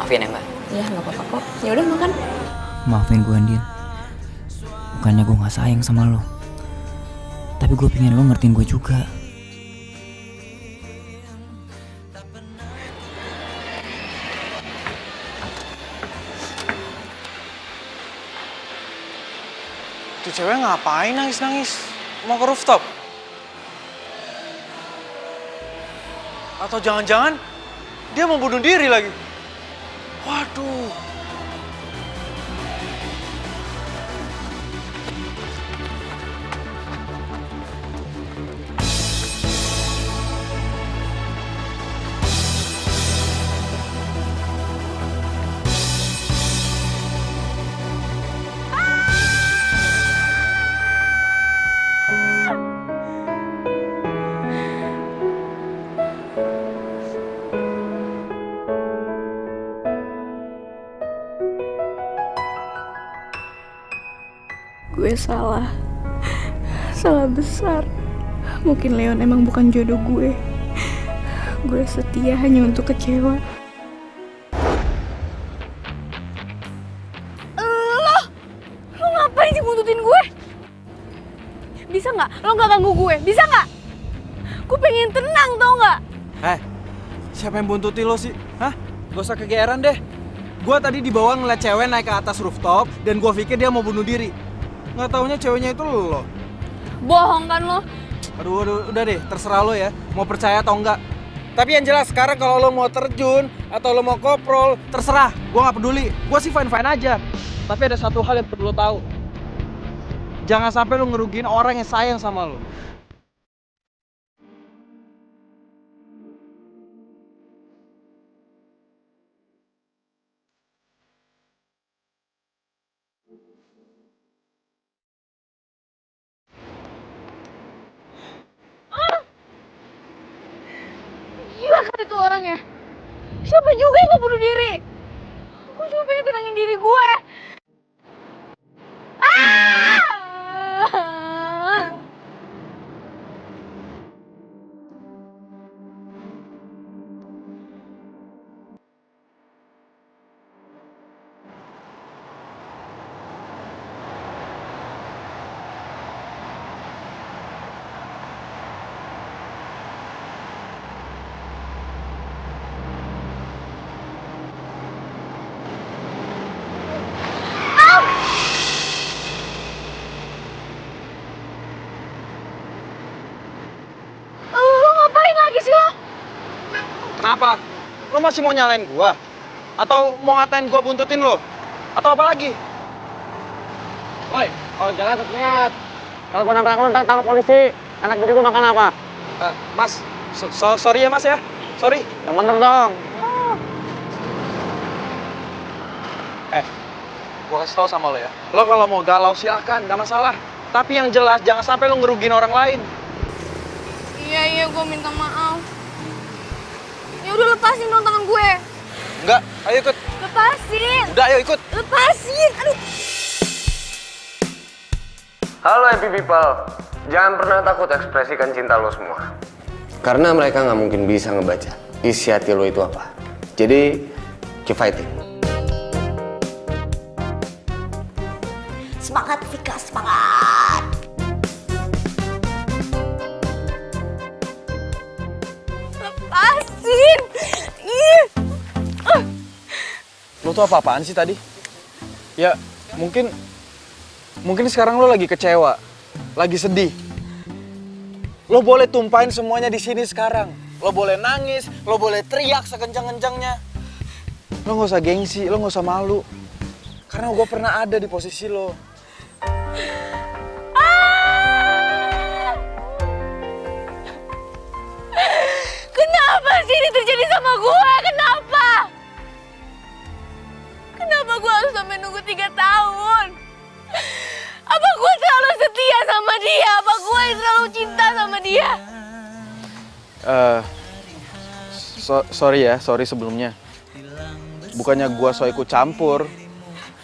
Speaker 3: Maafin ya, Mbak.
Speaker 11: Ya nggak apa-apa kok. Ya udah makan.
Speaker 3: Maafin gue, Andin. Bukannya gue nggak sayang sama lo. Tapi gue pengen lo ngertiin gue juga.
Speaker 5: Tuh cewek ngapain nangis-nangis? Mau ke rooftop? Atau jangan-jangan dia mau bunuh diri lagi? Waduh.
Speaker 2: Gue salah besar. Mungkin Leon emang bukan jodoh gue. Gue setia hanya untuk kecewa. Lo ngapain sih buntutin gue? Bisa nggak? Lo nggak ganggu gue? Bisa nggak? Gue pengen tenang, tau nggak?
Speaker 5: Siapa yang buntuti lo sih? Hah? Gak usah kegeeran deh. Gue tadi di bawah ngeliat cewek naik ke atas rooftop dan gue pikir dia mau bunuh diri. Nggak taunya ceweknya itu lo.
Speaker 2: Bohong kan lo?
Speaker 5: Aduh, udah deh, terserah lo ya. Mau percaya atau enggak. Tapi yang jelas sekarang kalau lo mau terjun atau lo mau koprol, terserah. Gue nggak peduli. Gue sih fine-fine aja. Tapi ada satu hal yang perlu lo tahu. Jangan sampai lo ngerugiin orang yang sayang sama lo.
Speaker 2: Gila kan itu orangnya. Siapa juga yang mau bunuh diri? Gue cuma pengen tenangin diri gue. Lo ngapain lagi sih lo?
Speaker 5: Kenapa? Lo masih mau nyalain gua? Atau mau ngatain gua buntutin lo? Atau apa lagi? Woi, kalau jalan lihat. Kalau gua nabrak lo ntar tangkap polisi. Anak bini gua makan apa? Mas, sorry ya mas ya. Sorry. Yang bener dong. Gua kasih tau sama lo ya. Lo kalau mau galau silakan, gak masalah. Tapi yang jelas jangan sampai lo ngerugiin orang lain.
Speaker 2: Iya, gue minta maaf. Ya udah lepasin dong tangan gue.
Speaker 5: Enggak, ayo ikut.
Speaker 2: Lepasin.
Speaker 5: Udah, ayo ikut.
Speaker 2: Lepasin. Aduh.
Speaker 6: Halo happy people, jangan pernah takut ekspresikan cinta lo semua. Karena mereka nggak mungkin bisa ngebaca isi hati lo itu apa. Jadi, keep fighting.
Speaker 4: Semangat Vika, semangat.
Speaker 2: Lepasin. Ih.
Speaker 5: Lo tuh apa-apaan sih tadi? Ya, mungkin Mungkin sekarang lo lagi kecewa, lagi sedih. Lo boleh tumpahin semuanya di sini sekarang. Lo boleh nangis, lo boleh teriak sekencang-kencangnya. Lo nggak usah gengsi, lo nggak usah malu. Karena gue pernah ada di posisi lo.
Speaker 2: Kenapa sih ini terjadi sama gue? Kenapa? Kenapa gue harus sampai nunggu 3 tahun? Apa gue terlalu setia sama dia? Apa gue terlalu cinta sama dia?
Speaker 5: Sorry sebelumnya. Bukannya gue so ikut campur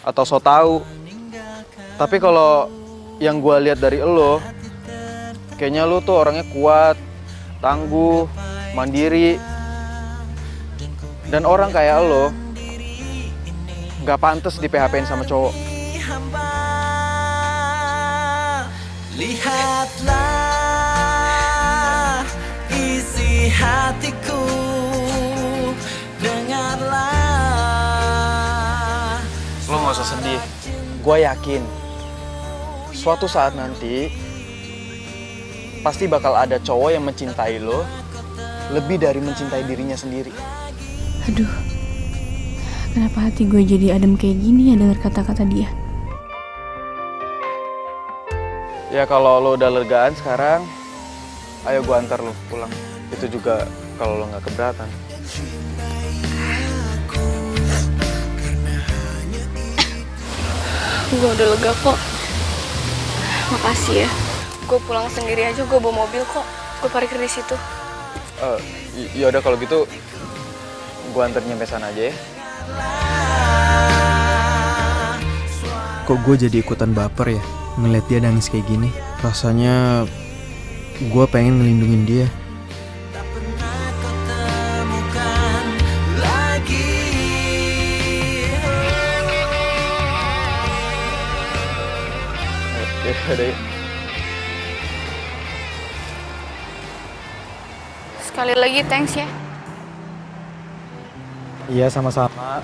Speaker 5: atau so tahu. Tapi kalau yang gue lihat dari lo, kayaknya lo tuh orangnya kuat, tangguh, mandiri. Dan orang kayak lo nggak pantas di PHP-in sama cowok.
Speaker 9: Lihatlah isi hatiku, dengarlah.
Speaker 5: Lo nggak usah sedih. Gue yakin suatu saat nanti pasti bakal ada cowok yang mencintai lo lebih dari mencintai dirinya sendiri.
Speaker 2: Aduh, kenapa hati gue jadi adem kayak gini ya dengar kata-kata dia?
Speaker 5: Ya kalau lo udah legaan sekarang, ayo gue antar lo pulang. Itu juga kalau lo nggak keberatan.
Speaker 2: Gue udah lega kok. Makasih ya. Gue pulang sendiri aja, gue bawa mobil kok. Gue parkir di situ.
Speaker 5: Ya udah kalau gitu, gue antar nyampe sana aja ya.
Speaker 7: Kok gue jadi ikutan baper ya ngeliat dia nangis kayak gini. Rasanya gue pengen ngelindungin dia.
Speaker 5: Yaudah.
Speaker 2: Sekali lagi thanks ya.
Speaker 5: Iya sama-sama.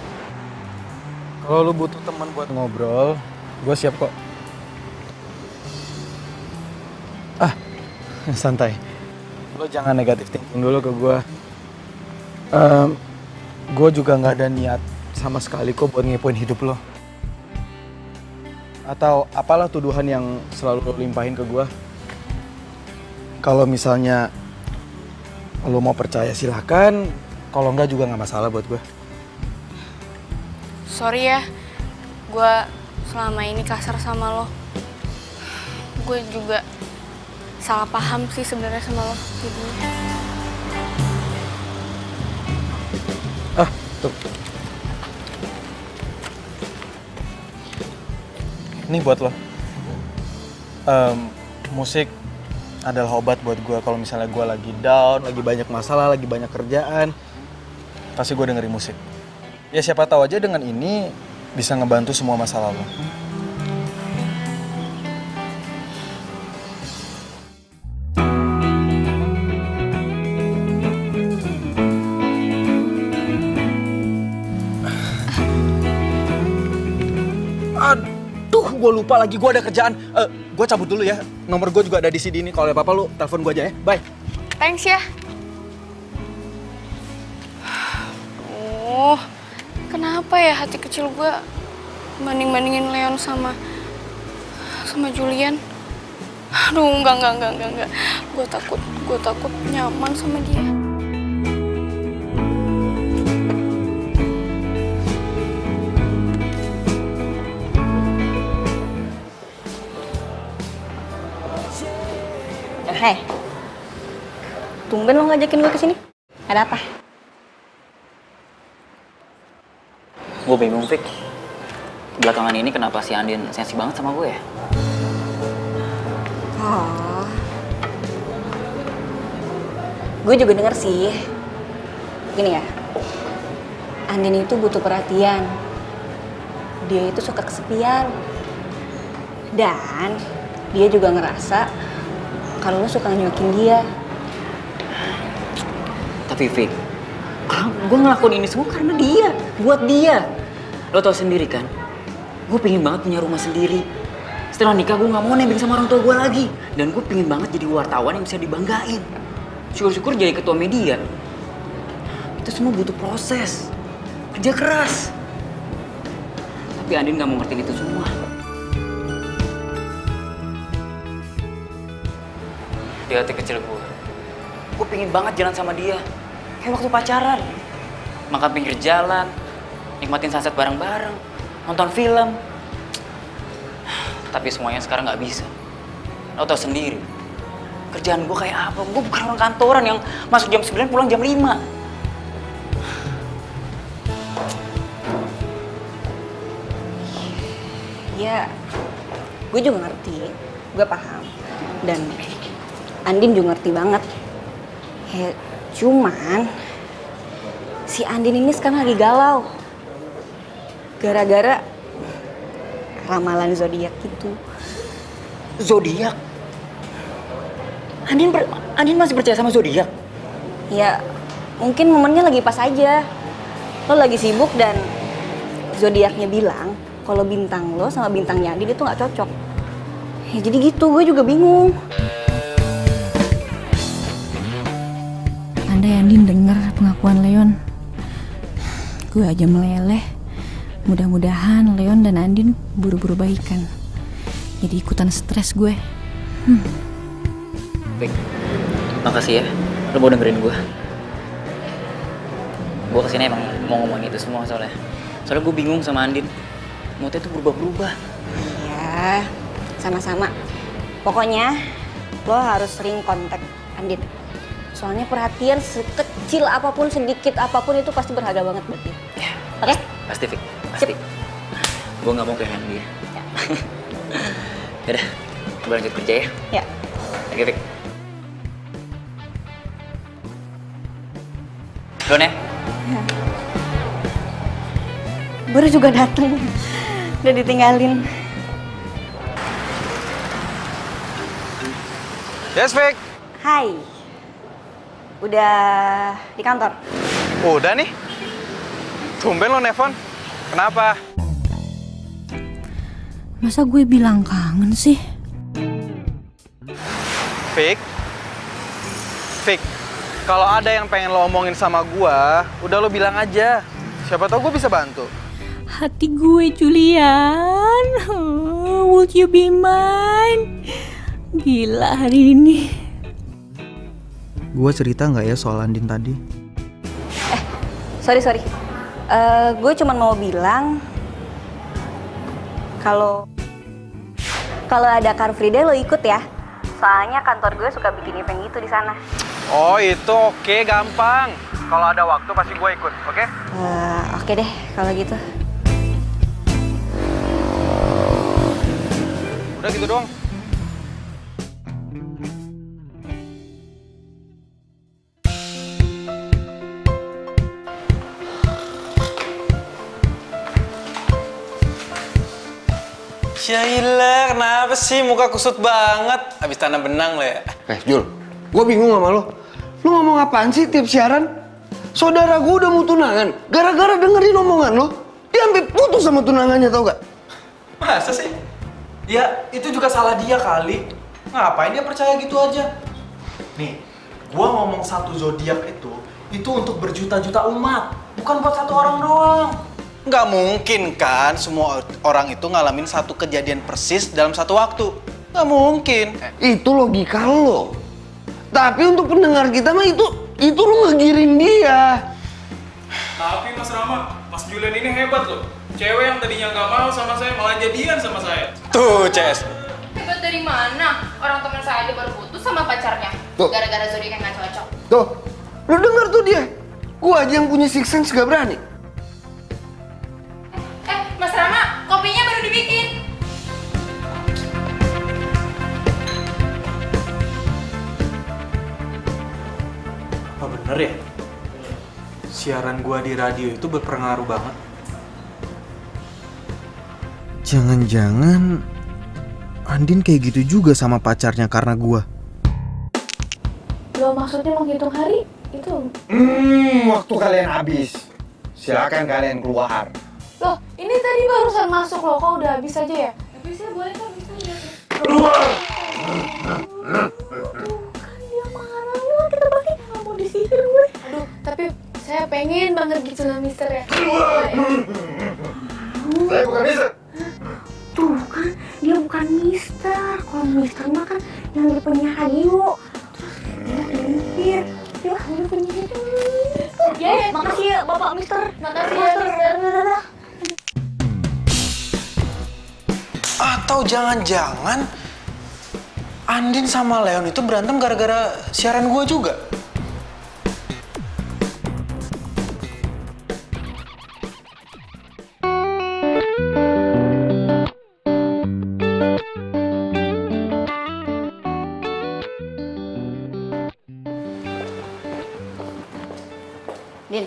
Speaker 5: Kalau lu butuh teman buat ngobrol, gue siap kok. Santai. Lo jangan negatif thinking dulu ke gue. Gue juga nggak ada niat sama sekali kok buat ngepoin hidup lo. Atau apalah tuduhan yang selalu lo limpahin ke gue. Kalau misalnya lo mau percaya silahkan. Kalau enggak juga nggak masalah buat gue.
Speaker 2: Sorry ya, gue selama ini kasar sama lo. Gue juga salah paham sih sebenarnya sama lo jadinya.
Speaker 5: Tuh. Ini buat lo. Musik adalah obat buat gue kalau misalnya gue lagi down, lagi banyak masalah, lagi banyak kerjaan. Pasti gue dengerin musik. Ya siapa tahu aja dengan ini bisa ngebantu semua masalah lo. Aduh, gue lupa lagi, gue ada kerjaan. Gue cabut dulu ya. Nomor gue juga ada di CD ini. Kalau ada apa-apa lu telepon gue aja ya. Bye.
Speaker 2: Thanks ya. Oh, kenapa ya hati kecil gue banding-bandingin Leon sama Julian? Aduh, enggak. Gue takut nyaman sama dia.
Speaker 4: Hei, tumben lo ngajakin gue kesini. Ada apa?
Speaker 3: Gue bingung, Fik. Belakangan ini kenapa si Andin sensi banget sama gue ya?
Speaker 4: Oh. Gue juga denger sih. Gini ya, Andin itu butuh perhatian. Dia itu suka kesepian. Dan dia juga ngerasa kalau lo suka nyuakin dia.
Speaker 3: Tapi Fik, gue ngelakuin ini semua karena dia, buat dia. Lo tau sendiri kan, gue pengen banget punya rumah sendiri. Setelah nikah gue nggak mau nebeng sama orang tua gue lagi. Dan gue pengen banget jadi wartawan yang bisa dibanggain. Syukur-syukur jadi ketua media. Itu semua butuh proses, kerja keras. Tapi Andin nggak mau ngertiin itu semua. Di hati kecil gue pengen banget jalan sama dia. Kayak waktu pacaran. Makan pinggir jalan, nikmatin sunset bareng-bareng, nonton film. Tapi semuanya sekarang nggak bisa. Lo tau sendiri, kerjaan gue kayak apa? Gue bukan orang kantoran yang masuk jam 9 pulang jam 5.
Speaker 4: Ya, gue juga ngerti, gue paham. Dan Andin juga ngerti banget. Ya, cuman si Andin ini sekarang lagi galau. Gara-gara ramalan zodiak gitu.
Speaker 3: Zodiak? Andin masih percaya sama zodiak?
Speaker 4: Ya, mungkin momennya lagi pas aja. Lo lagi sibuk dan zodiaknya bilang kalau bintang lo sama bintangnya Andin itu nggak cocok. Ya jadi gitu, gue juga bingung. Andai Andin dengar pengakuan Leon, gue aja meleleh. Mudah-mudahan Leon dan Andin buru-buru baikan. Jadi ikutan stres gue.
Speaker 3: Baik, makasih ya. Lo mau dengerin gue. Gue kesini emang mau ngomongin itu semua soalnya gue bingung sama Andin. Moodnya tuh berubah-berubah.
Speaker 4: Ya, sama-sama. Pokoknya lo harus sering kontak Andin. Soalnya perhatian sekecil apapun, sedikit apapun itu pasti berharga banget buat dia.
Speaker 3: Ya,
Speaker 4: oke?
Speaker 3: Pasti, Fik. Pasti. Gue gak mau kehilangan dia.
Speaker 4: Ya.
Speaker 3: Yaudah, gue lanjut kerja ya.
Speaker 4: Ya.
Speaker 3: Oke, Fik. Duluan ya.
Speaker 4: Baru juga dateng. Udah ditinggalin.
Speaker 5: Yes, Fik.
Speaker 4: Hai. Udah di kantor?
Speaker 5: Udah nih. Tumben lo nelfon. Kenapa?
Speaker 4: Masa gue bilang kangen sih?
Speaker 5: Fik. Fik. Kalau ada yang pengen lo omongin sama gua, udah lo bilang aja. Siapa tahu gue bisa bantu.
Speaker 4: Hati gue, Julian. Would you be mine? Gila hari ini.
Speaker 7: Gue cerita nggak ya soal Andin tadi?
Speaker 4: Sorry. Gue cuma mau bilang kalau ada Car Free Day lo ikut ya. Soalnya kantor gue suka bikin event gitu di sana.
Speaker 5: Oh itu oke, gampang. Kalau ada waktu pasti gue ikut, oke?
Speaker 4: Oke deh kalau gitu.
Speaker 5: Udah gitu doang. Syailah, kenapa sih muka kusut banget? Habis tanam benang lo ya?
Speaker 6: Jul, gue bingung sama lo. Lo ngomong apaan sih tiap siaran? Saudara gue udah mau tunangan. Gara-gara dengerin omongan lo, dia sampai putus sama tunangannya, tau gak?
Speaker 5: Masa sih? Ya, itu juga salah dia kali. Ngapain dia percaya gitu aja? Nih, gua ngomong satu zodiak itu untuk berjuta-juta umat, bukan buat satu orang doang. Nggak mungkin kan semua orang itu ngalamin satu kejadian persis dalam satu waktu. Nggak mungkin.
Speaker 6: Itu logika lo. Tapi untuk pendengar kita mah itu lo ngegiring dia.
Speaker 10: Tapi Mas Rama, Mas Julian ini hebat loh. Cewek yang tadinya nggak mau sama saya malah jadian sama saya.
Speaker 5: Tuh, Ces.
Speaker 11: Hebat dari mana? Orang teman saya aja baru putus sama pacarnya.
Speaker 6: Tuh.
Speaker 11: Gara-gara zodiak yang nggak cocok.
Speaker 6: Tuh, lo denger tuh dia. Gua aja yang punya six sense gak berani.
Speaker 11: Mas Rama, kopinya baru dibikin.
Speaker 5: Apa bener ya? Siaran gua di radio itu berpengaruh banget.
Speaker 7: Jangan-jangan Andin kayak gitu juga sama pacarnya karena gua.
Speaker 2: Lo maksudnya menghitung hari? Itu?
Speaker 6: Waktu kalian habis. Silakan kalian keluar.
Speaker 2: Loh, ini tadi barusan masuk loh, kok udah habis aja ya? Habisnya boleh kan, bisa ya? banget gitu lah Mister ya.
Speaker 6: Saya bukan Mister.
Speaker 11: Tuh kan, dia bukan Mister. Kalau Mister mah kan yang di penyiar radio. Terus dia limpir. Dia ambil penyiar itu. Ya, makasih ya Bapak Mister.
Speaker 2: Makasih ya Mister.
Speaker 12: Atau jangan-jangan Andin sama Leon itu berantem gara-gara siaran gua juga?
Speaker 4: Din,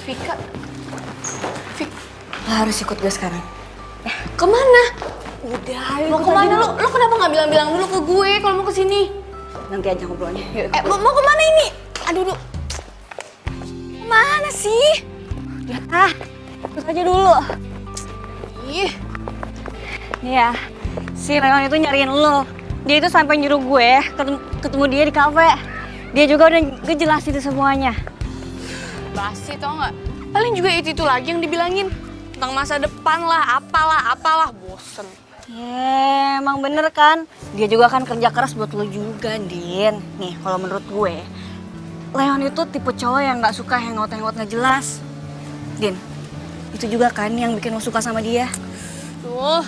Speaker 2: Vika.
Speaker 4: lo harus ikut gue sekarang.
Speaker 2: Kemana?
Speaker 4: Udah, ayo
Speaker 2: Mau
Speaker 4: ikut
Speaker 2: kemana
Speaker 4: aja
Speaker 2: lu? Lu kenapa nggak bilang-bilang dulu ke gue kalau mau kesini?
Speaker 4: Nanti aja ngobrolnya. Yuk,
Speaker 2: Mau kemana ini? Aduh. Kemana sih?
Speaker 4: ikut aja dulu.
Speaker 2: Ih.
Speaker 4: Nih ya, si Leon itu nyariin lo. Dia itu sampai nyuruh gue ketemu dia di kafe. Dia juga udah ngejelasin itu semuanya.
Speaker 2: Basi tau nggak? Paling juga itu lagi yang dibilangin tentang masa depan lah, apalah, bosen.
Speaker 4: Emang bener kan? Dia juga kan kerja keras buat lo juga, Din. Nih, kalau menurut gue, Leon itu tipe cowok yang nggak suka hangout-hangout nggak jelas. Din, itu juga kan yang bikin lo suka sama dia.
Speaker 2: Tuh,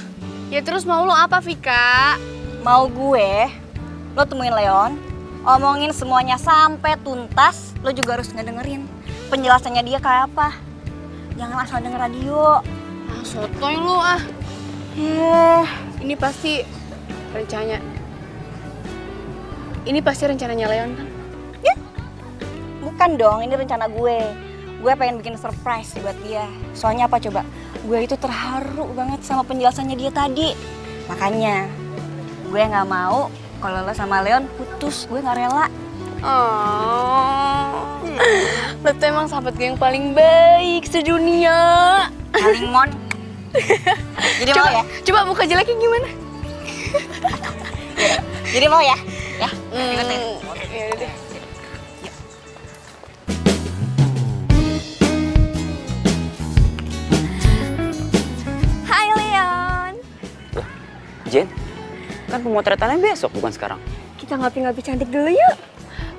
Speaker 2: ya terus mau lo apa Vika?
Speaker 4: Mau gue, lo temuin Leon, omongin semuanya sampai tuntas, lo juga harus ngedengerin penjelasannya dia kayak apa. Jangan asal denger radio.
Speaker 2: Ah, sotoy lu ah. Ini pasti rencananya Leon kan?
Speaker 4: Ya, bukan dong, ini rencana gue. Gue pengen bikin surprise buat dia. Soalnya apa coba? Gue itu terharu banget sama penjelasannya dia tadi. Makanya, gue gak mau kalau lo sama Leon putus. Gue gak rela.
Speaker 2: Oh, lo tuh emang sahabat gue yang paling baik sedunia.
Speaker 4: Paling mon. Jadi mau ya?
Speaker 2: Coba muka jeleknya gimana?
Speaker 4: Jadi mau ya? Ya,
Speaker 2: Ya udah deh.
Speaker 4: Hai Leon.
Speaker 3: Jen, kan pemotretannya besok bukan sekarang.
Speaker 11: Kita ngopi-ngopi cantik dulu yuk.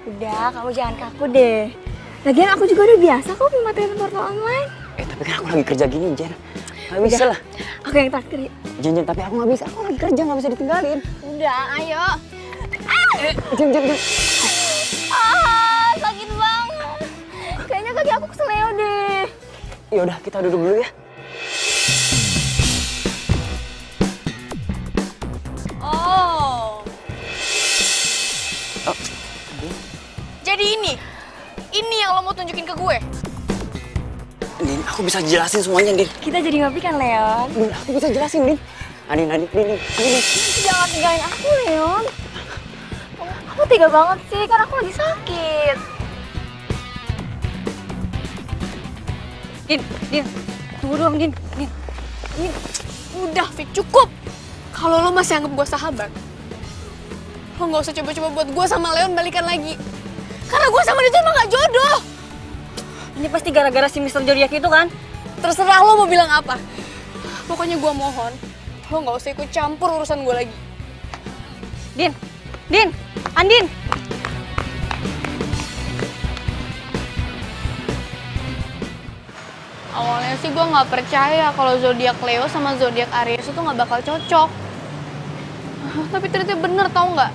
Speaker 11: Udah, kamu jangan kaku deh. Lagian aku juga udah biasa kok pemotretan portal online.
Speaker 3: Tapi kan aku lagi kerja gini, Jen. Gak bisa lah.
Speaker 11: Aku yang traktir yuk.
Speaker 3: Jen, tapi aku gak bisa. Aku lagi kerja, gak bisa ditinggalin.
Speaker 11: Udah, ayo.
Speaker 3: Jen.
Speaker 11: Sakit banget. Kayaknya kaki aku keseleo deh.
Speaker 3: Yaudah, kita duduk dulu ya.
Speaker 2: Oh. Jadi ini yang lo mau tunjukin ke gue?
Speaker 3: Din, aku bisa jelasin semuanya, Din.
Speaker 11: Kita jadi ngopi kan, Leon?
Speaker 3: Din, aku bisa jelasin, Din. Din.
Speaker 11: Jangan tinggalin aku, Leon. Kamu tega banget sih, kan aku lagi sakit.
Speaker 4: Din, tunggu dong, Din.
Speaker 2: Udah, Fik, cukup. Kalau lo masih anggap gue sahabat, lo nggak usah coba-coba buat gue sama Leon balikan lagi. Karena gue sama dia tuh emang gak jodoh.
Speaker 4: Ini pasti gara-gara si Mr. Zodiac itu kan?
Speaker 2: Terserah lo mau bilang apa. Pokoknya gue mohon, lo nggak usah ikut campur urusan gue lagi.
Speaker 4: Din, Andin.
Speaker 2: Awalnya sih gue nggak percaya kalau zodiak Leo sama zodiak Aries itu nggak bakal cocok. Tapi ternyata bener, tau nggak?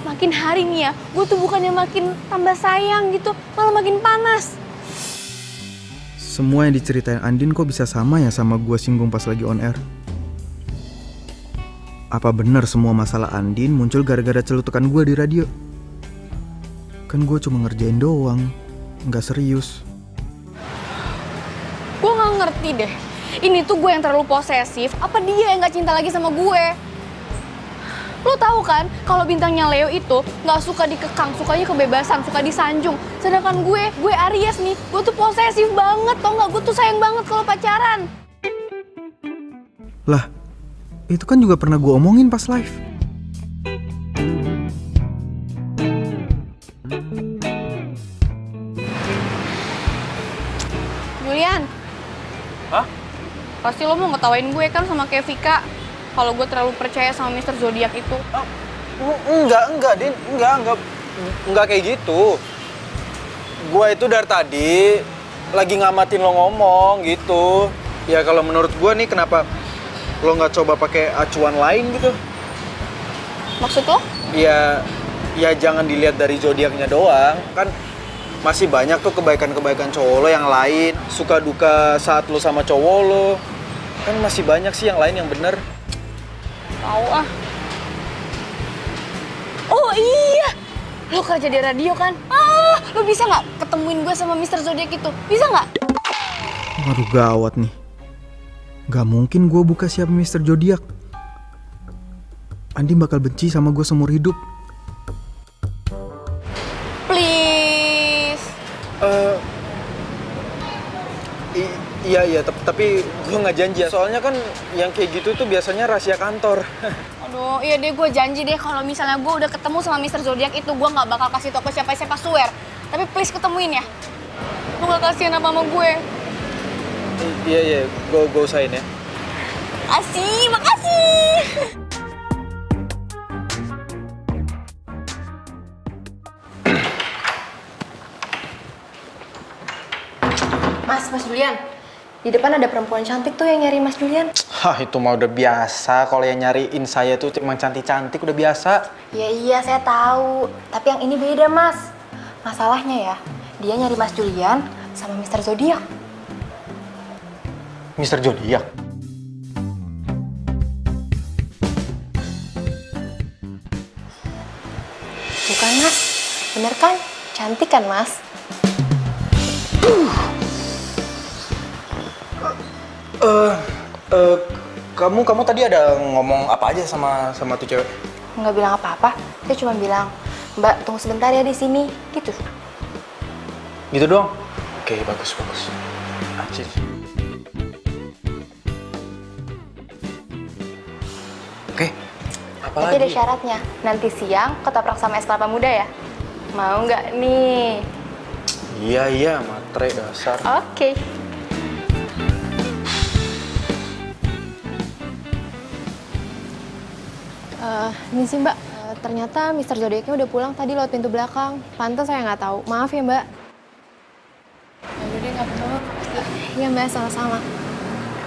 Speaker 2: Makin hari nih ya, gue tuh bukannya makin tambah sayang gitu, malah makin panas.
Speaker 7: Semua yang diceritain Andin kok bisa sama ya sama gue singgung pas lagi on air? Apa benar semua masalah Andin muncul gara-gara celutukan gue di radio? Kan gue cuma ngerjain doang, nggak serius.
Speaker 2: Gue nggak ngerti deh, ini tuh gue yang terlalu posesif, apa dia yang nggak cinta lagi sama gue? Lo tahu kan, kalau bintangnya Leo itu nggak suka dikekang, sukanya kebebasan, suka disanjung. Sedangkan gue Aries nih, gue tuh posesif banget, tau nggak? Gue tuh sayang banget kalau pacaran.
Speaker 7: Lah, itu kan juga pernah gue omongin pas live.
Speaker 2: pasti lo mau ngetawain gue kan sama kayak Vika. Kalau gue terlalu percaya sama Mr. Zodiac itu.
Speaker 12: Enggak, Din. Enggak kayak gitu. Gua itu dari tadi lagi ngamatin lo ngomong gitu. Ya kalau menurut gua nih kenapa lo nggak coba pakai acuan lain gitu?
Speaker 2: Maksud lo?
Speaker 12: Ya jangan dilihat dari zodiaknya doang. Kan masih banyak tuh kebaikan-kebaikan cowok lo yang lain. Suka duka saat lo sama cowok lo. Kan masih banyak sih yang lain yang bener.
Speaker 2: Tahu ah. Oh iya, lo kerja di radio kan? Lo bisa nggak ketemuin gue sama Mr. Zodiac itu? Bisa nggak?
Speaker 7: Waduh gawat nih. Gak mungkin gue buka siapa Mr. Zodiac. Andi bakal benci sama gue seumur hidup.
Speaker 2: Please.
Speaker 12: Iya, tapi gue nggak janji ya. Soalnya kan yang kayak gitu tuh biasanya rahasia kantor.
Speaker 2: Aduh, iya deh gue janji deh kalau misalnya gue udah ketemu sama Mr. Zodiac itu gue nggak bakal kasih tau ke siapa-siapa, swear. Tapi please ketemuin ya. Lo gak kasihan apa sama gue?
Speaker 12: Iya, gue usahain ya.
Speaker 2: Makasih.
Speaker 11: Mas Julian. Di depan ada perempuan cantik tuh yang nyari Mas Julian.
Speaker 12: Hah, itu mah udah biasa. Kalau yang nyariin saya tuh emang cantik-cantik udah biasa.
Speaker 11: Iya, saya tahu. Tapi yang ini beda, Mas. Masalahnya ya, dia nyari Mas Julian sama Mr. Zodiac.
Speaker 12: Mr. Zodiac?
Speaker 11: Bukan, Mas. Bener kan? Cantik kan, Mas?
Speaker 12: Kamu tadi ada ngomong apa aja sama tuh cewek?
Speaker 11: Nggak bilang apa-apa. Saya cuma bilang, Mbak, tunggu sebentar ya di sini. Gitu.
Speaker 12: Gitu doang? Oke, bagus. Acik. Oke, apa
Speaker 11: Tapi
Speaker 12: lagi?
Speaker 11: ada syaratnya. Nanti siang ketoprak sama es kelapa muda ya. Mau nggak nih?
Speaker 12: Iya, matre dasar.
Speaker 11: Oke. Ini sih Mbak, ternyata Mr. Zodiacnya udah pulang tadi lewat pintu belakang. Pantes saya nggak tahu. Maaf ya Mbak.
Speaker 2: Yaudah deh, nggak apa-apa.
Speaker 11: Iya Mbak, sama-sama.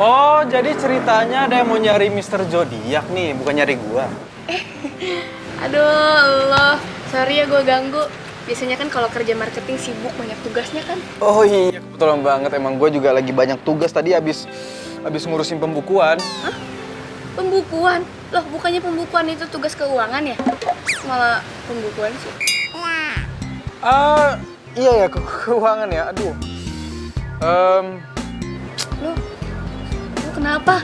Speaker 12: Oh, jadi ceritanya ada yang mau nyari Mr. Zodiac nih, bukan nyari gua.
Speaker 2: Aduh, Allah. Sorry ya gue ganggu. Biasanya kan kalau kerja marketing sibuk, banyak tugasnya kan.
Speaker 12: Oh iya, kebetulan banget. Emang gua juga lagi banyak tugas tadi abis ngurusin pembukuan.
Speaker 2: Hah? Pembukuan? Loh, bukannya pembukuan itu tugas keuangan ya? Malah pembukuan sih.
Speaker 12: Iya ya, keuangan ya. Aduh.
Speaker 2: Lu kenapa?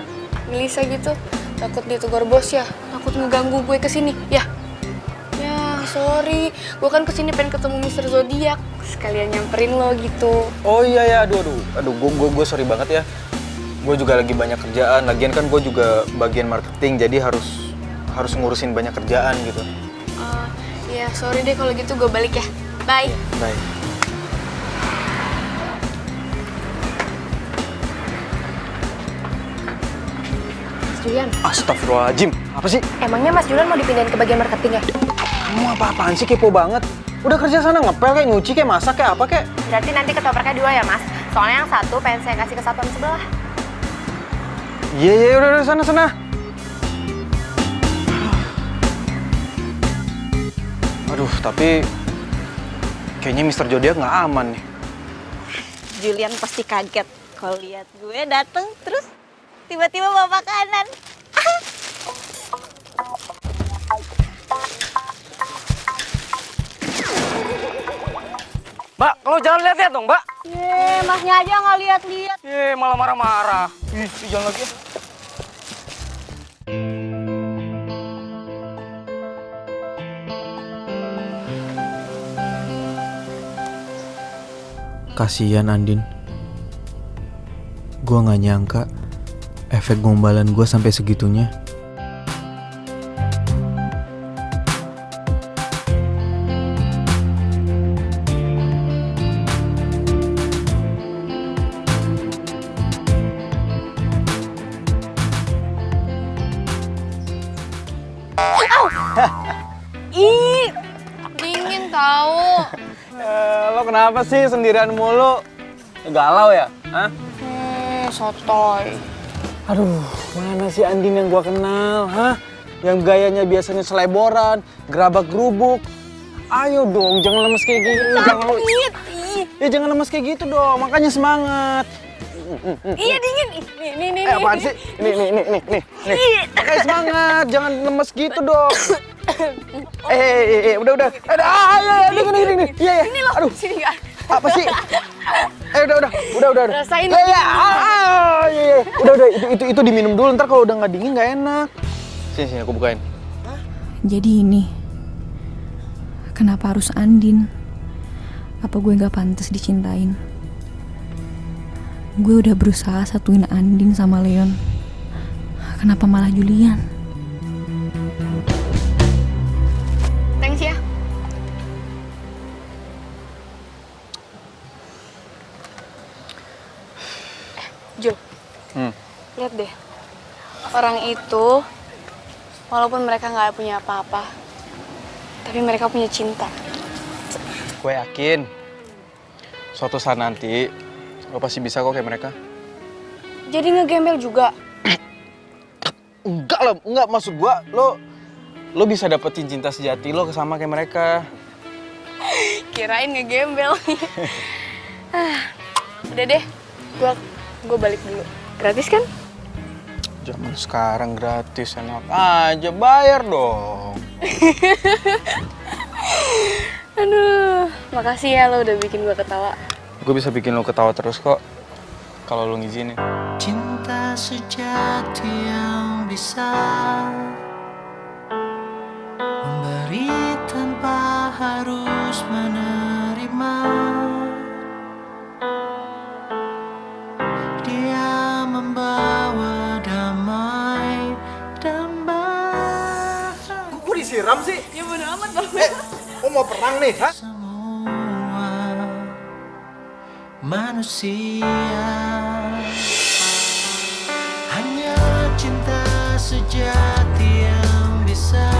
Speaker 2: Gelisah gitu? Takut ditegur bos ya? Takut ngeganggu gue kesini, ya? Ya, sorry. Gue kan kesini pengen ketemu Mr. Zodiac. Sekalian nyamperin lo gitu.
Speaker 12: Oh iya ya, aduh, gue sorry banget ya. Gue juga lagi banyak kerjaan. Lagian kan gue juga bagian marketing, jadi harus ngurusin banyak kerjaan gitu.
Speaker 2: Ya, sorry deh kalau gitu gue balik ya. Bye.
Speaker 12: Bye.
Speaker 11: Mas Julian,
Speaker 12: Astagfirullahaladzim. Apa sih?
Speaker 11: emangnya Mas Julian mau dipindahin ke bagian marketing ya?
Speaker 12: Kamu apa-apaan sih, kepo banget? Udah kerja sana ngepel kayak nyuci kayak masak kayak apa kayak?
Speaker 11: Berarti nanti ketopraknya 2 ya Mas? Soalnya yang satu pengen saya kasih ke satuan sebelah.
Speaker 12: Iya, udah sana. Aduh, tapi kayaknya Mr. Zodiac nggak aman nih.
Speaker 4: Julian pasti kaget kalau lihat gue dateng terus tiba-tiba bawa makanan.
Speaker 1: Mbak, kalau jangan lihat-lihat dong, Mbak.
Speaker 4: Masnya aja nggak lihat-lihat.
Speaker 1: Malah marah-marah. Jangan lagi ya.
Speaker 7: Kasian Andin. Gua nggak nyangka efek gombalan gua sampai segitunya.
Speaker 2: Ih, dingin tahu.
Speaker 12: Lo kenapa sih sendirian mulu? Galau ya? Hah?
Speaker 2: Sotoy.
Speaker 12: Aduh, mana sih Andin yang gua kenal, hah? Yang gayanya biasanya seleboran, gerabak gerubuk. Ayo dong, jangan lemes kayak gitu. Jangan lemes kayak gitu dong, makanya semangat.
Speaker 2: Iya dingin. Nih.
Speaker 12: Apaan sih? Nih. Makanya semangat, jangan lemes gitu dong. Udah. Ini. Iya.
Speaker 2: Ini loh,
Speaker 12: Aduh,
Speaker 2: sini enggak.
Speaker 12: apa sih? Udah.
Speaker 2: Rasain
Speaker 12: Iya. Udah. Itu diminum dulu, ntar kalau udah nggak dingin nggak enak. Sini, aku bukain.
Speaker 13: Jadi ini, kenapa harus Andin? Apa gue nggak pantas dicintain? Gue udah berusaha satuin Andin sama Leon. Kenapa malah Julian?
Speaker 2: Thanks ya. Jul, lihat deh. Orang itu, walaupun mereka nggak punya apa-apa, tapi mereka punya cinta.
Speaker 12: Gue yakin, suatu saat nanti lo pasti bisa kok kayak mereka.
Speaker 2: Jadi ngegembel juga.
Speaker 12: Enggak maksud gua lo bisa dapetin cinta sejati lo sama kayak mereka.
Speaker 2: Kirain ngegembel. Udah deh, gua balik dulu. Gratis kan?
Speaker 12: Zaman sekarang gratis, enak aja, bayar dong.
Speaker 2: Aduh, makasih ya lo udah bikin gua ketawa.
Speaker 12: Gue bisa bikin lo ketawa terus kok, kalau lo ngizinin.
Speaker 9: Cinta sejati yang bisa memberi tanpa harus menerima. Dia membawa damai dan bahagia.
Speaker 5: Kok disiram sih?
Speaker 2: Ya bodo amat bang.
Speaker 5: Oh mau perang nih, hah?
Speaker 9: Manusia hanya cinta sejati yang bisa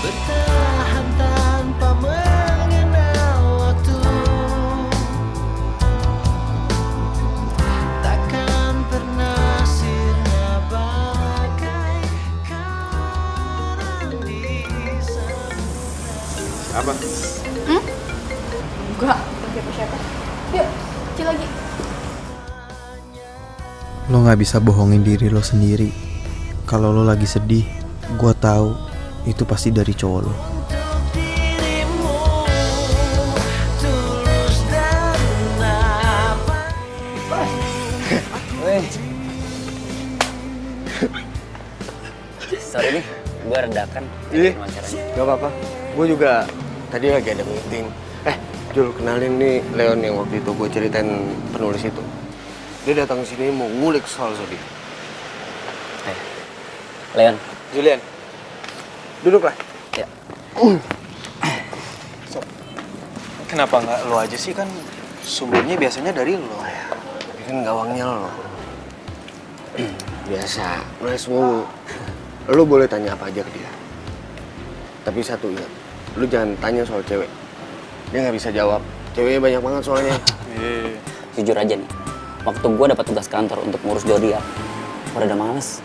Speaker 9: bertahan tanpa mengenal waktu, takkan pernah sirna bagaikan di samudra.
Speaker 5: Apa?
Speaker 2: Enggak, siapa-siapa. Yuk, kecil lagi.
Speaker 7: Lo nggak bisa bohongin diri lo sendiri. Kalau lo lagi sedih, gue tahu itu pasti dari cowok lo.
Speaker 3: Sorry nih, gue redakan.
Speaker 6: Ih, gak apa-apa. Gue juga tadi lagi ada meeting. Jul, kenalin nih Leon yang waktu itu gue ceritain penulis itu. Dia datang ke sini mau ngulik soal zodiak.
Speaker 3: Leon.
Speaker 6: Julian, duduklah.
Speaker 3: Ya.
Speaker 12: Kenapa nggak lo aja sih, kan sumbernya biasanya dari lo.
Speaker 6: Tapi kan gawangnya lo. Biasa, nulis mulu. Lo boleh tanya apa aja ke dia. Tapi satu ingat, lo jangan tanya soal cewek. Dia nggak bisa jawab. Ceweknya banyak banget soalnya.
Speaker 3: Jujur aja nih, waktu gue dapat tugas kantor untuk ngurus zodiak, udah males.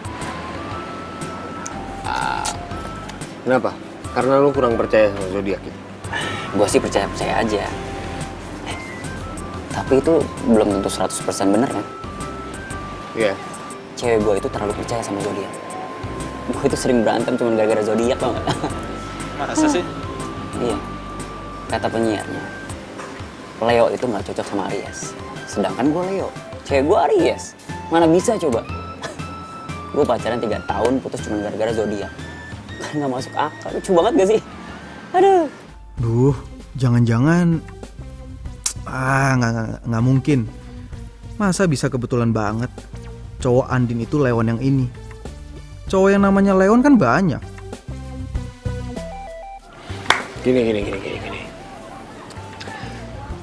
Speaker 6: Kenapa? Karena lo kurang percaya sama zodiak itu.
Speaker 3: Gue sih percaya-percaya aja. Tapi itu belum tentu 100% bener kan?
Speaker 6: Iya.
Speaker 3: Cewek gue itu terlalu percaya sama zodiak. Gue itu sering berantem cuma gara-gara zodiak, tau gak?
Speaker 12: Masa sih?
Speaker 3: Iya. Kata penyiarnya, Leo itu nggak cocok sama Aries. Sedangkan gue Leo, cewek gue Aries. Mana bisa coba? Gue pacaran 3 tahun putus cuma gara-gara zodiak. Kan nggak masuk akal, lucu banget gak sih? Aduh.
Speaker 7: Duh, jangan-jangan nggak mungkin. Masa bisa kebetulan banget cowok Andin itu Leon yang ini. Cowok yang namanya Leon kan banyak.
Speaker 6: Gini.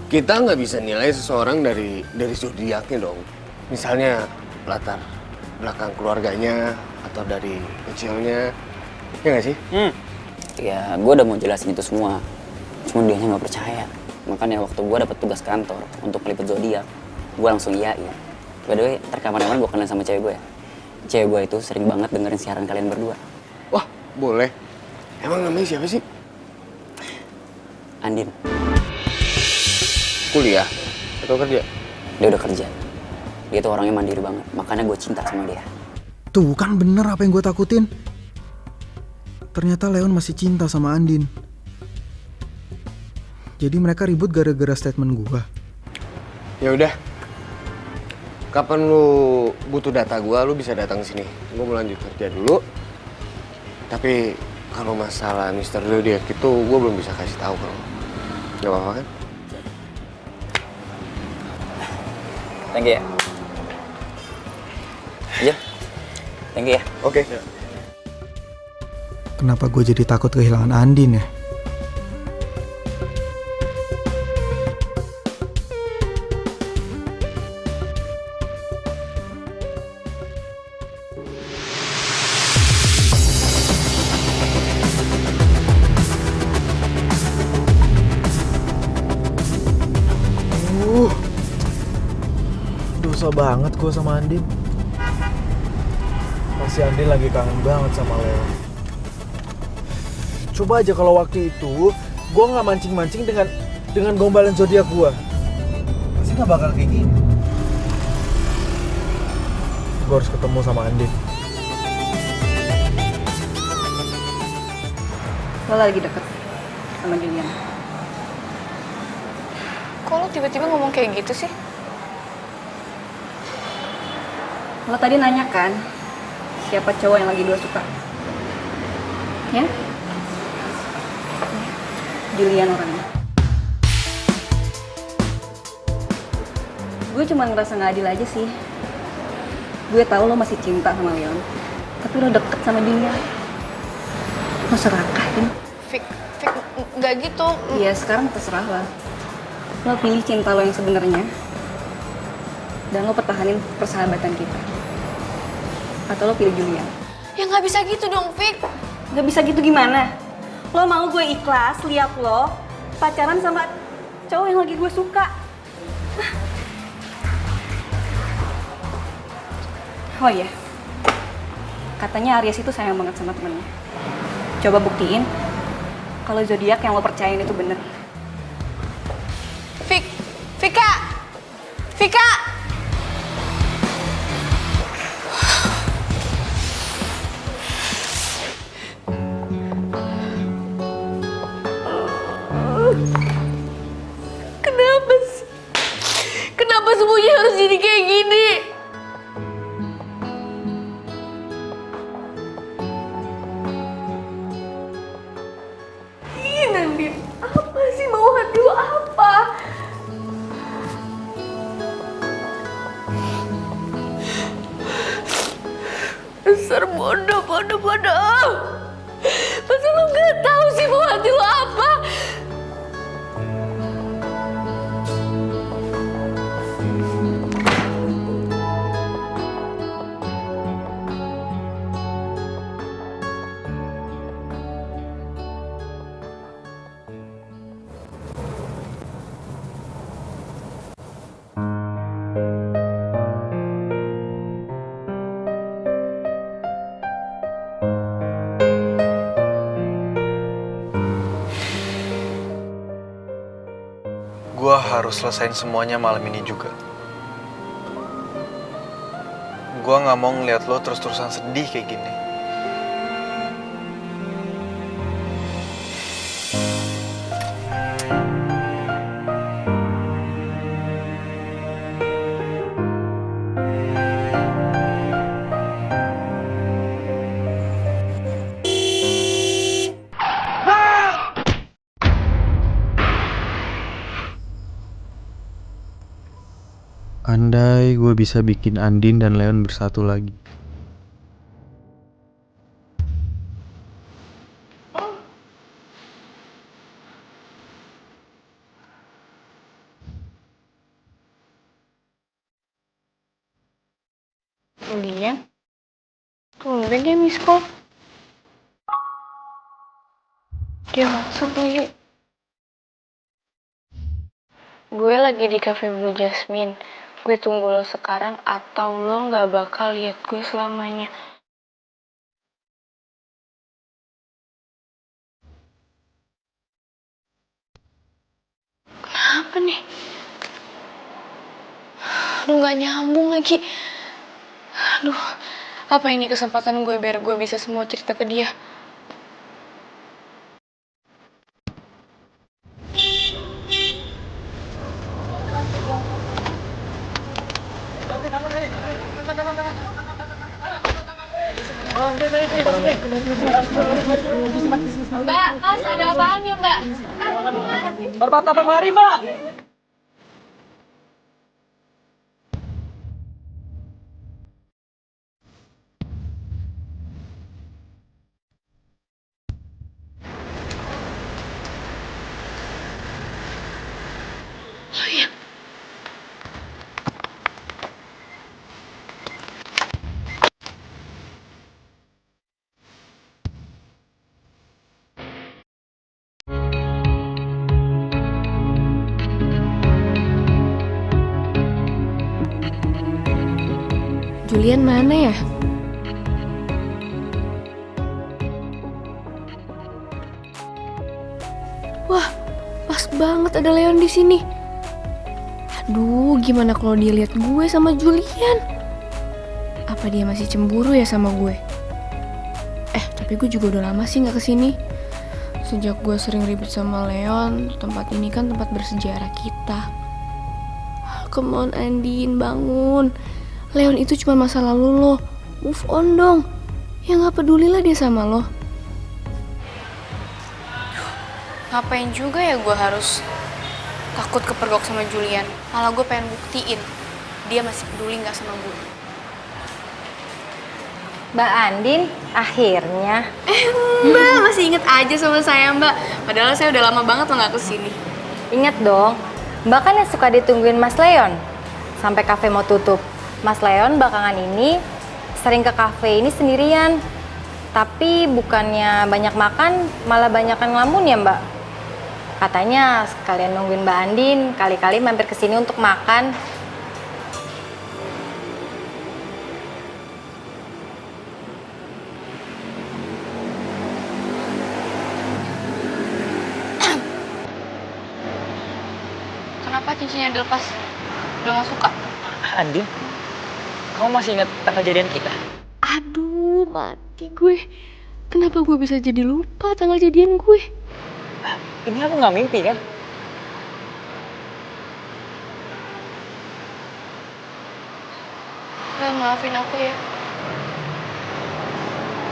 Speaker 6: Kita nggak bisa nilai seseorang dari zodiaknya dong. Misalnya latar belakang keluarganya, atau dari kecilnya, ya nggak sih?
Speaker 3: Ya, gue udah mau jelasin itu semua. Cuma dianya nggak percaya. Makanya waktu gue dapet tugas kantor untuk meliput zodiak, gue langsung iyain. By the way, ntar kapan-kapan gue kenalin sama cewek gue ya. Cewek gue itu sering banget dengerin siaran kalian berdua.
Speaker 6: Wah, boleh. Emang namanya siapa sih?
Speaker 3: Andin,
Speaker 6: Kuliah atau kerja?
Speaker 3: dia udah kerja. Dia tuh orangnya mandiri banget, makanya gue cinta sama dia.
Speaker 7: Tuh kan bener apa yang gue takutin. Ternyata Leon masih cinta sama Andin. Jadi mereka ribut gara-gara statement gue.
Speaker 6: Ya udah. Kapan lu butuh data gua, lu bisa datang ke sini. Gua mau lanjut kerja dulu. Tapi kalau masalah Mr. Zodiac itu gua belum bisa kasih tahu kalau. Gak apa-apa kan?
Speaker 3: Thank you ya. Iya. Thank you ya.
Speaker 6: Oke.
Speaker 7: Kenapa gue jadi takut kehilangan Andin ya?
Speaker 12: Dosa banget gue sama Andin. Pasti Andin lagi kangen banget sama Leo. Coba aja kalau waktu itu gue nggak mancing-mancing dengan gombalan zodiak gue, pasti nggak bakal kayak gini. Gue harus ketemu sama Andin.
Speaker 4: Lo lagi deket sama Julian.
Speaker 2: Kok lo tiba-tiba ngomong kayak gitu sih?
Speaker 4: Lo tadi nanya kan, siapa cowok yang lagi gue suka? Ya? Julian orangnya. Gue cuma ngerasa gak adil aja sih. Gue tahu lo masih cinta sama Leon, tapi lo deket sama dia. Lo serakahin.
Speaker 2: Fik, nggak gitu.
Speaker 4: Iya, sekarang terserah lo. Lo pilih cinta lo yang sebenarnya, dan lo pertahanin persahabatan kita. Atau lo pilih Julian.
Speaker 2: Ya nggak bisa gitu dong, Fik.
Speaker 4: Gak bisa gitu gimana? Lo mau gue ikhlas lihat lo pacaran sama cowok yang lagi gue suka? Oh iya, katanya Aries itu sayang banget sama temennya. Coba buktiin kalau zodiak yang lo percayain itu bener.
Speaker 2: Vika! Vika! Kenapa sih? Kenapa semuanya harus jadi kayak gini? Ih, Nandin, apa sih mau hati lo apa? Dasar bodoh. Masa lo gak tahu sih mau hati lo apa?
Speaker 12: Gue harus selesain semuanya malam ini juga. Gue nggak mau ngeliat lo terus-terusan sedih kayak gini.
Speaker 7: Andai gue bisa bikin Andin dan Leon bersatu lagi.
Speaker 11: Julian,
Speaker 2: Tumben dia miss call. Dia maksud lagi. Gue lagi di Cafe Blue Jasmine. Gue tunggu lo sekarang atau lo nggak bakal lihat gue selamanya. Kenapa nih? Aduh, nggak nyambung lagi. Aduh, apa ini kesempatan gue biar gue bisa semua cerita ke dia? Mbak, Mas, ada apaan ya, Mbak?
Speaker 1: Martabak mari, Mbak.
Speaker 2: Oh iya. Julian mana ya? Wah, pas banget ada Leon di sini. Aduh, gimana kalau dia lihat gue sama Julian? Apa dia masih cemburu ya sama gue? Tapi gue juga udah lama sih nggak kesini. Sejak gue sering ribet sama Leon, tempat ini kan tempat bersejarah kita. Come on Andin, bangun. Leon itu cuma masa lalu lo. Move on dong. Ya nggak pedulilah dia sama lo. Ngapain juga ya gue harus takut kepergok sama Julian. Malah gue pengen buktiin dia masih peduli nggak sama gue.
Speaker 4: Mbak Andin, akhirnya.
Speaker 2: Mbak masih inget aja sama saya Mbak. Padahal saya udah lama banget lo nggak kesini.
Speaker 4: Ingat dong, Mbak kan yang suka ditungguin Mas Leon sampai kafe mau tutup. Mas Leon belakangan ini sering ke kafe ini sendirian. Tapi bukannya banyak makan, malah banyakan ngelamun ya Mbak. Katanya sekalian nungguin Mbak Andin, kali-kali mampir ke sini untuk makan.
Speaker 2: Kenapa cincinnya dilepas? Udah gak suka?
Speaker 3: Andin, kamu masih ingat tanggal kejadian kita?
Speaker 2: Aduh, mati gue. Kenapa gue bisa jadi lupa tanggal jadian gue?
Speaker 3: Ini aku nggak mimpi kan?
Speaker 2: Maafin aku ya.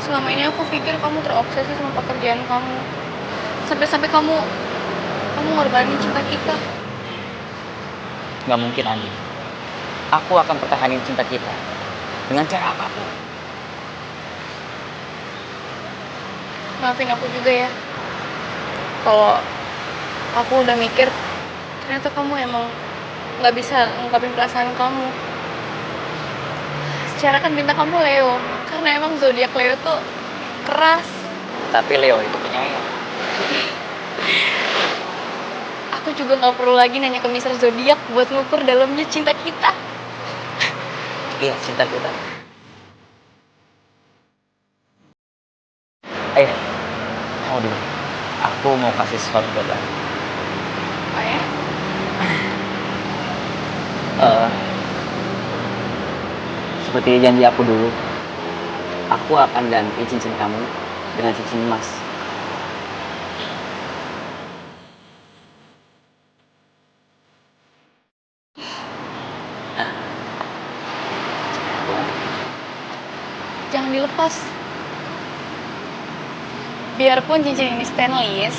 Speaker 2: Selama ini aku pikir kamu terobsesi sama pekerjaan kamu. Sampai-sampai kamu ngorbanin cinta kita.
Speaker 3: Nggak mungkin Andin. Aku akan pertahanin cinta kita dengan cara apapun.
Speaker 2: Maafin aku juga ya. Kalau aku udah mikir, ternyata kamu emang nggak bisa ngungkapin perasaan kamu. Secara kan bintang kamu Leo, karena emang zodiak Leo tuh keras.
Speaker 3: Tapi Leo itu penyayang.
Speaker 2: Aku juga nggak perlu lagi nanya ke Mister Zodiak buat ngukur dalamnya cinta kita.
Speaker 3: Iya, cinta kita. Ayo, mau dulu. Aku mau kasih sesuatu buat kamu.
Speaker 2: Oh ya?
Speaker 3: Seperti janji aku dulu, aku akan ganti cincin kamu dengan cincin emas.
Speaker 2: Jangan dilepas. Biarpun cincin ini stainless,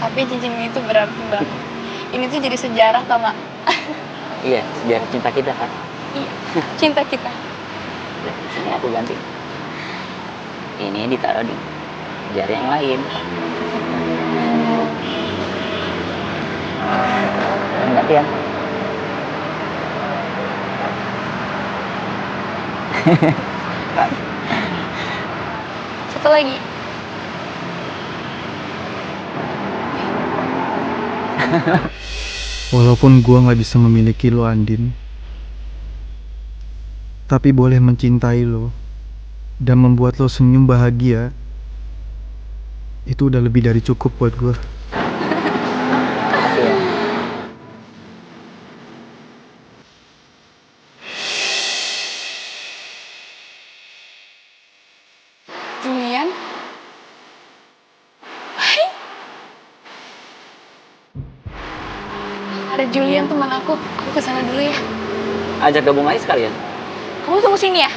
Speaker 2: tapi cincin ini tuh berarti banget. Ini tuh jadi sejarah tau gak?
Speaker 3: Iya, biar cinta kita kan.
Speaker 2: Iya, cinta kita.
Speaker 3: Sini aku ganti. Ini ditaruh di jari yang lain. Gantian.
Speaker 2: Satu lagi.
Speaker 12: Walaupun gua nggak bisa memiliki lo, Andin, tapi boleh mencintai lo dan membuat lo senyum bahagia, itu udah lebih dari cukup buat gua.
Speaker 2: Julian? Hai. Ada Julian teman aku kesana dulu ya.
Speaker 3: Ajak gabung aja sekalian.
Speaker 2: Kamu tunggu sini ya.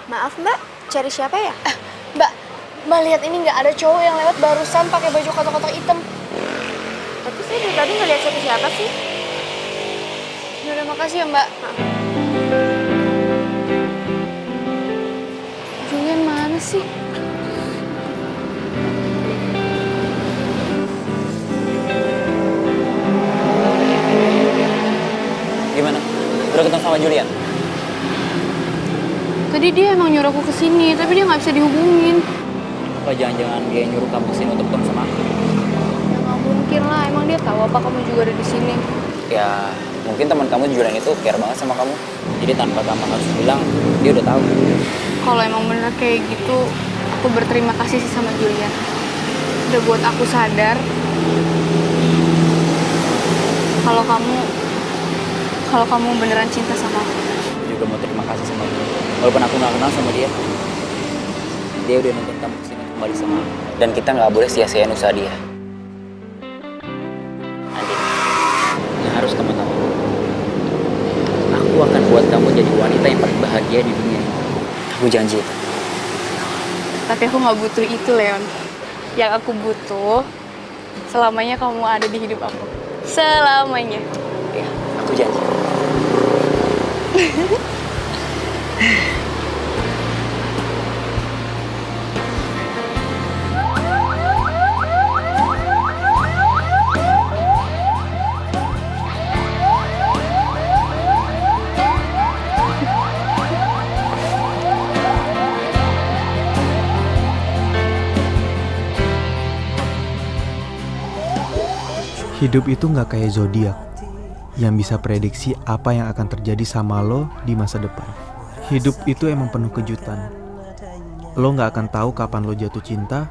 Speaker 11: Maaf mbak, cari siapa ya?
Speaker 2: Mbak lihat ini nggak ada cowok yang lewat barusan pakai baju kotak-kotak hitam.
Speaker 11: Tapi saya dari tadi nggak lihat siapa-siapa sih.
Speaker 2: Yaudah makasih ya Mbak. Julian mana sih?
Speaker 3: Gimana? Udah ketemu sama Julian?
Speaker 2: Tadi dia emang nyuruh aku kesini, tapi dia nggak bisa dihubungin.
Speaker 3: Apa jangan-jangan dia nyuruh kamu kesini untuk ketemu sama aku?
Speaker 2: Ya nggak mungkin lah, emang dia tahu apa kamu juga ada di sini.
Speaker 3: Ya, mungkin teman kamu Julian itu care banget sama kamu. Jadi tanpa kamu harus bilang, dia udah tahu.
Speaker 2: Kalau emang bener kayak gitu, aku berterima kasih sih sama Julian. Udah buat aku sadar kalau kamu beneran cinta sama aku.
Speaker 3: Aku juga mau terima kasih sama dia. Walaupun aku nggak kenal sama dia, dia udah nonton kamu kesini untuk kembali sama aku. Dan kita nggak boleh sia-siain usaha dia. Andin, yang harus kamu tahu, aku akan buat kamu jadi wanita yang paling bahagia di dunia ini. Aku janji.
Speaker 2: Tapi aku nggak butuh itu, Leon. Yang aku butuh, selamanya kamu ada di hidup aku. Selamanya.
Speaker 3: Ya, aku janji.
Speaker 7: Hidup itu nggak kayak zodiak yang bisa prediksi apa yang akan terjadi sama lo di masa depan. Hidup itu emang penuh kejutan. Lo nggak akan tahu kapan lo jatuh cinta,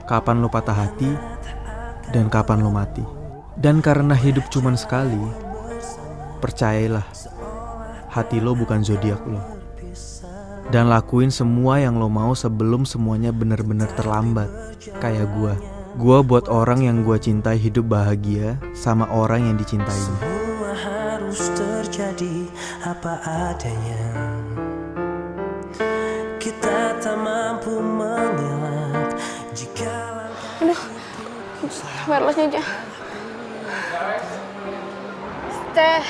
Speaker 7: kapan lo patah hati, dan kapan lo mati. Dan karena hidup cuman sekali, percayalah, hati lo bukan zodiak lo. Dan lakuin semua yang lo mau sebelum semuanya benar-benar terlambat. Kayak Gua buat orang yang gua cintai hidup bahagia sama orang yang dicintainya.
Speaker 9: Semua harus terjadi apa adanya. Kita tak mampu mengelak jika
Speaker 2: Aduh, wirelessnya aja. Teh.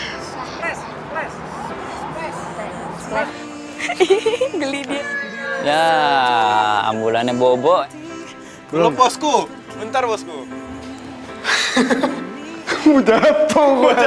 Speaker 2: Geli dia.
Speaker 3: Ya, ambulannya bobo.
Speaker 12: Belum bosku, bentar bosku. Udah jatuh gua.